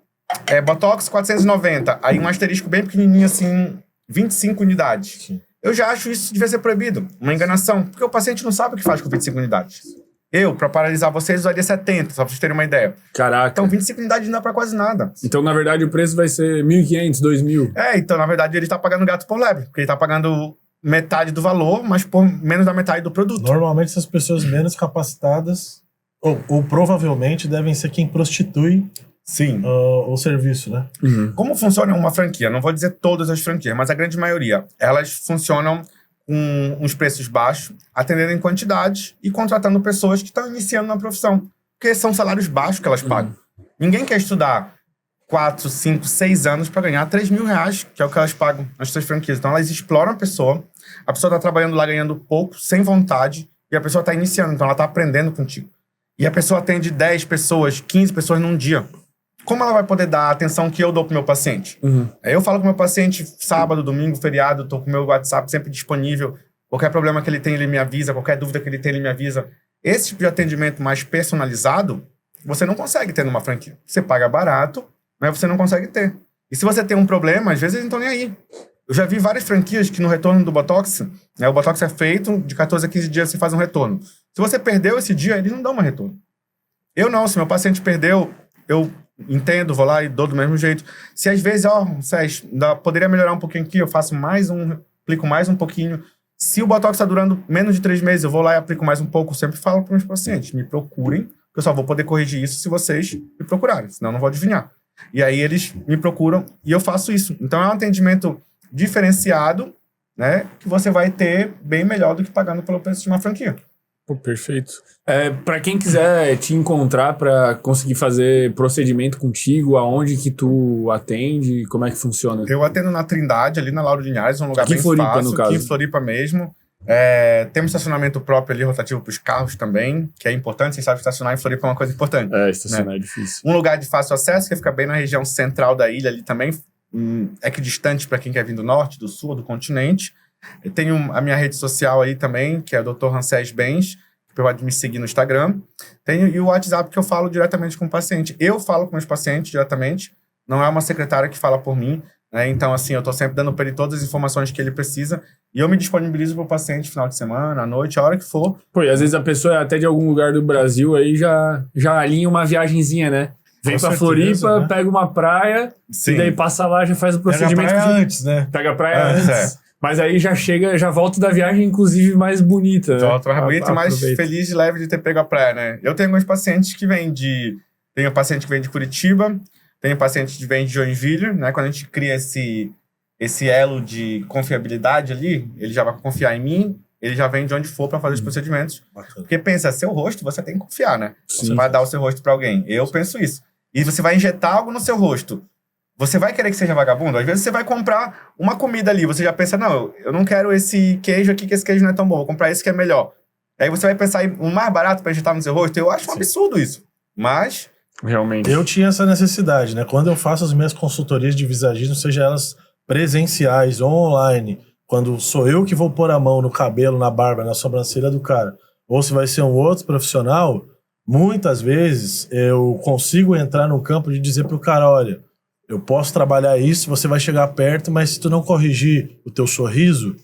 Botox 490, aí um asterisco bem pequenininho assim, 25 unidades. Sim. Eu já acho isso devia ser proibido, uma enganação, porque o paciente não sabe o que faz com 25 unidades. Eu, pra paralisar vocês, usaria 70, só pra vocês terem uma ideia. Caraca. Então 25 unidades não dá pra quase nada. Então, na verdade, o preço vai ser 1.500, 2.000. Então na verdade ele tá pagando gato por lebre, porque ele tá pagando metade do valor, mas por menos da metade do produto. Normalmente essas pessoas menos capacitadas, ou provavelmente devem ser quem prostitui Sim. o serviço, né? Uhum. Como funciona uma franquia? Não vou dizer todas as franquias, mas a grande maioria. Elas funcionam com uns preços baixos, atendendo em quantidade e contratando pessoas que estão iniciando na profissão. Porque são salários baixos que elas pagam. Ninguém quer estudar 4, 5, 6 anos para ganhar 3 mil reais, que é o que elas pagam nas suas franquias. Então elas exploram a pessoa está trabalhando lá ganhando pouco, sem vontade, e a pessoa está iniciando, então ela está aprendendo contigo. E a pessoa atende 10 pessoas, 15 pessoas num dia. Como ela vai poder dar a atenção que eu dou pro meu paciente? Eu falo com o meu paciente sábado, domingo, feriado, tô com o meu WhatsApp sempre disponível. Qualquer problema que ele tem, ele me avisa. Qualquer dúvida que ele tem, ele me avisa. Esse tipo de atendimento mais personalizado, você não consegue ter numa franquia. Você paga barato, mas você não consegue ter. E se você tem um problema, às vezes eles não estão nem aí. Eu já vi várias franquias que no retorno do Botox, né, o Botox é feito, de 14 a 15 dias você faz um retorno. Se você perdeu esse dia, eles não dão um retorno. Eu não, se meu paciente perdeu, eu entendo, vou lá e dou do mesmo jeito. Se às vezes, Sérgio, poderia melhorar um pouquinho aqui, eu faço aplico mais um pouquinho. Se o Botox está durando menos de 3 meses, eu vou lá e aplico mais um pouco. Eu sempre falo para os meus pacientes, me procurem, que eu só vou poder corrigir isso se vocês me procurarem, senão eu não vou adivinhar. E aí eles me procuram e eu faço isso. Então é um atendimento diferenciado, né, que você vai ter bem melhor do que pagando pelo preço de uma franquia. Pô, perfeito. Para quem quiser te encontrar para conseguir fazer procedimento contigo, aonde que tu atende, como é que funciona? Eu atendo na Trindade, ali na Lauro de Linhares, um lugar Aqui bem em Floripa, fácil, no caso. aqui em Floripa mesmo. Temos estacionamento próprio ali, rotativo para os carros também, que é importante. Vocês sabem que estacionar em Floripa é uma coisa importante. Estacionar é difícil. Um lugar de fácil acesso, que fica bem na região central da ilha ali também, distante para quem quer vir do norte, do sul, do continente. Eu tenho a minha rede social aí também, que é o Dr. Ramsés Bens, que pode me seguir no Instagram. E o WhatsApp, que eu falo diretamente com o paciente. Eu falo com meus pacientes diretamente, não é uma secretária que fala por mim, né? Então, assim, eu tô sempre dando para ele todas as informações que ele precisa e eu me disponibilizo para o paciente final de semana, à noite, a hora que for. Pô, e às vezes a pessoa é até de algum lugar do Brasil aí já alinha uma viagenzinha, né? Vem Com pra certeza, Floripa, né? pega uma praia, Sim. e daí passa lá, já faz o procedimento. Pega a praia antes, né? Pega a praia Antes, antes. Mas aí já chega, já volta da viagem, inclusive, mais bonita. Né? Volta mais bonito e mais Aproveita. feliz e leve de ter pego a praia, né? Eu tenho alguns pacientes que vêm Tenho paciente que vem de Curitiba, tenho paciente que vem de Joinville, né? Quando a gente cria esse elo de confiabilidade ali, ele já vai confiar em mim, ele já vem de onde for para fazer os procedimentos. Bacana. Porque pensa, seu rosto, você tem que confiar, né? Sim. Você vai dar o seu rosto para alguém. Eu penso isso. E você vai injetar algo no seu rosto. Você vai querer que seja vagabundo? Às vezes você vai comprar uma comida ali, você já pensa, não, eu não quero esse queijo aqui, que esse queijo não é tão bom, vou comprar esse que é melhor. Aí você vai pensar em um mais barato para injetar no seu rosto. Eu acho um absurdo isso. Mas... Realmente. Eu tinha essa necessidade, né? Quando eu faço as minhas consultorias de visagismo, seja elas presenciais ou online, quando sou eu que vou pôr a mão no cabelo, na barba, na sobrancelha do cara, ou se vai ser um outro profissional, muitas vezes eu consigo entrar no campo de dizer pro cara, olha, eu posso trabalhar isso, você vai chegar perto, mas se tu não corrigir o teu sorriso,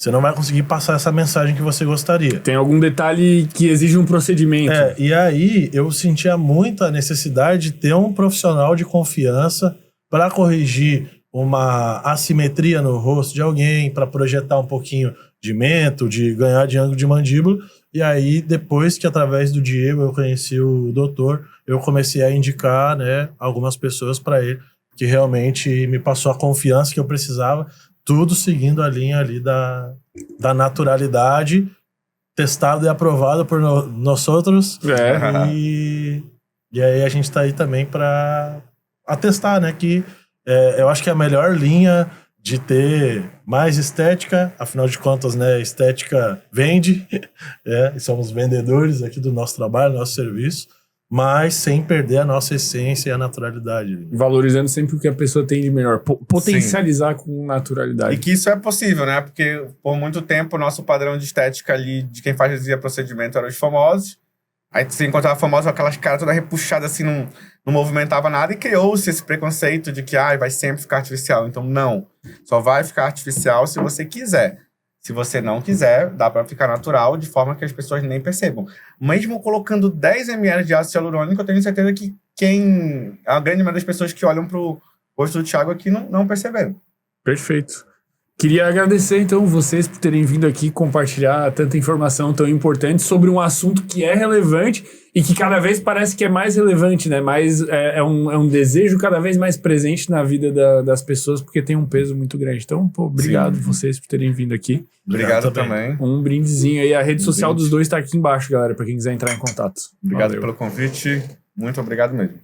você não vai conseguir passar essa mensagem que você gostaria. Tem algum detalhe que exige um procedimento. E aí eu sentia muita necessidade de ter um profissional de confiança para corrigir uma assimetria no rosto de alguém, para projetar um pouquinho de mento, de ganhar de ângulo de mandíbula. E aí, depois que através do Diego eu conheci o doutor, eu comecei a indicar, né, algumas pessoas para ele, que realmente me passou a confiança que eu precisava, tudo seguindo a linha ali da naturalidade, testado e aprovado por nós outros. E aí a gente tá aí também para atestar, né, que eu acho que é a melhor linha de ter mais estética, afinal de contas, né, estética vende, e somos vendedores aqui do nosso trabalho, do nosso serviço, mas sem perder a nossa essência e a naturalidade. Valorizando sempre o que a pessoa tem de melhor. Potencializar com naturalidade. E que isso é possível, né? Porque por muito tempo o nosso padrão de estética ali, de quem fazia procedimento, eram os famosos. Aí você encontrava famosos com aquelas caras toda repuxada assim, não movimentava nada, e criou-se esse preconceito de que vai sempre ficar artificial. Então, não. Só vai ficar artificial se você quiser. Se você não quiser, dá pra ficar natural, de forma que as pessoas nem percebam. Mesmo colocando 10 ml de ácido hialurônico, eu tenho certeza que a grande maioria das pessoas que olham pro rosto do Thiago aqui não perceberam. Perfeito. Queria agradecer, então, vocês por terem vindo aqui compartilhar tanta informação tão importante sobre um assunto que é relevante e que cada vez parece que é mais relevante, né? Mas é um desejo cada vez mais presente na vida das pessoas, porque tem um peso muito grande. Então, obrigado vocês por terem vindo aqui. Obrigado também. Um brindezinho aí. A rede social dos dois tá aqui embaixo, galera, para quem quiser entrar em contato. Obrigado Valeu. pelo convite. Muito obrigado mesmo.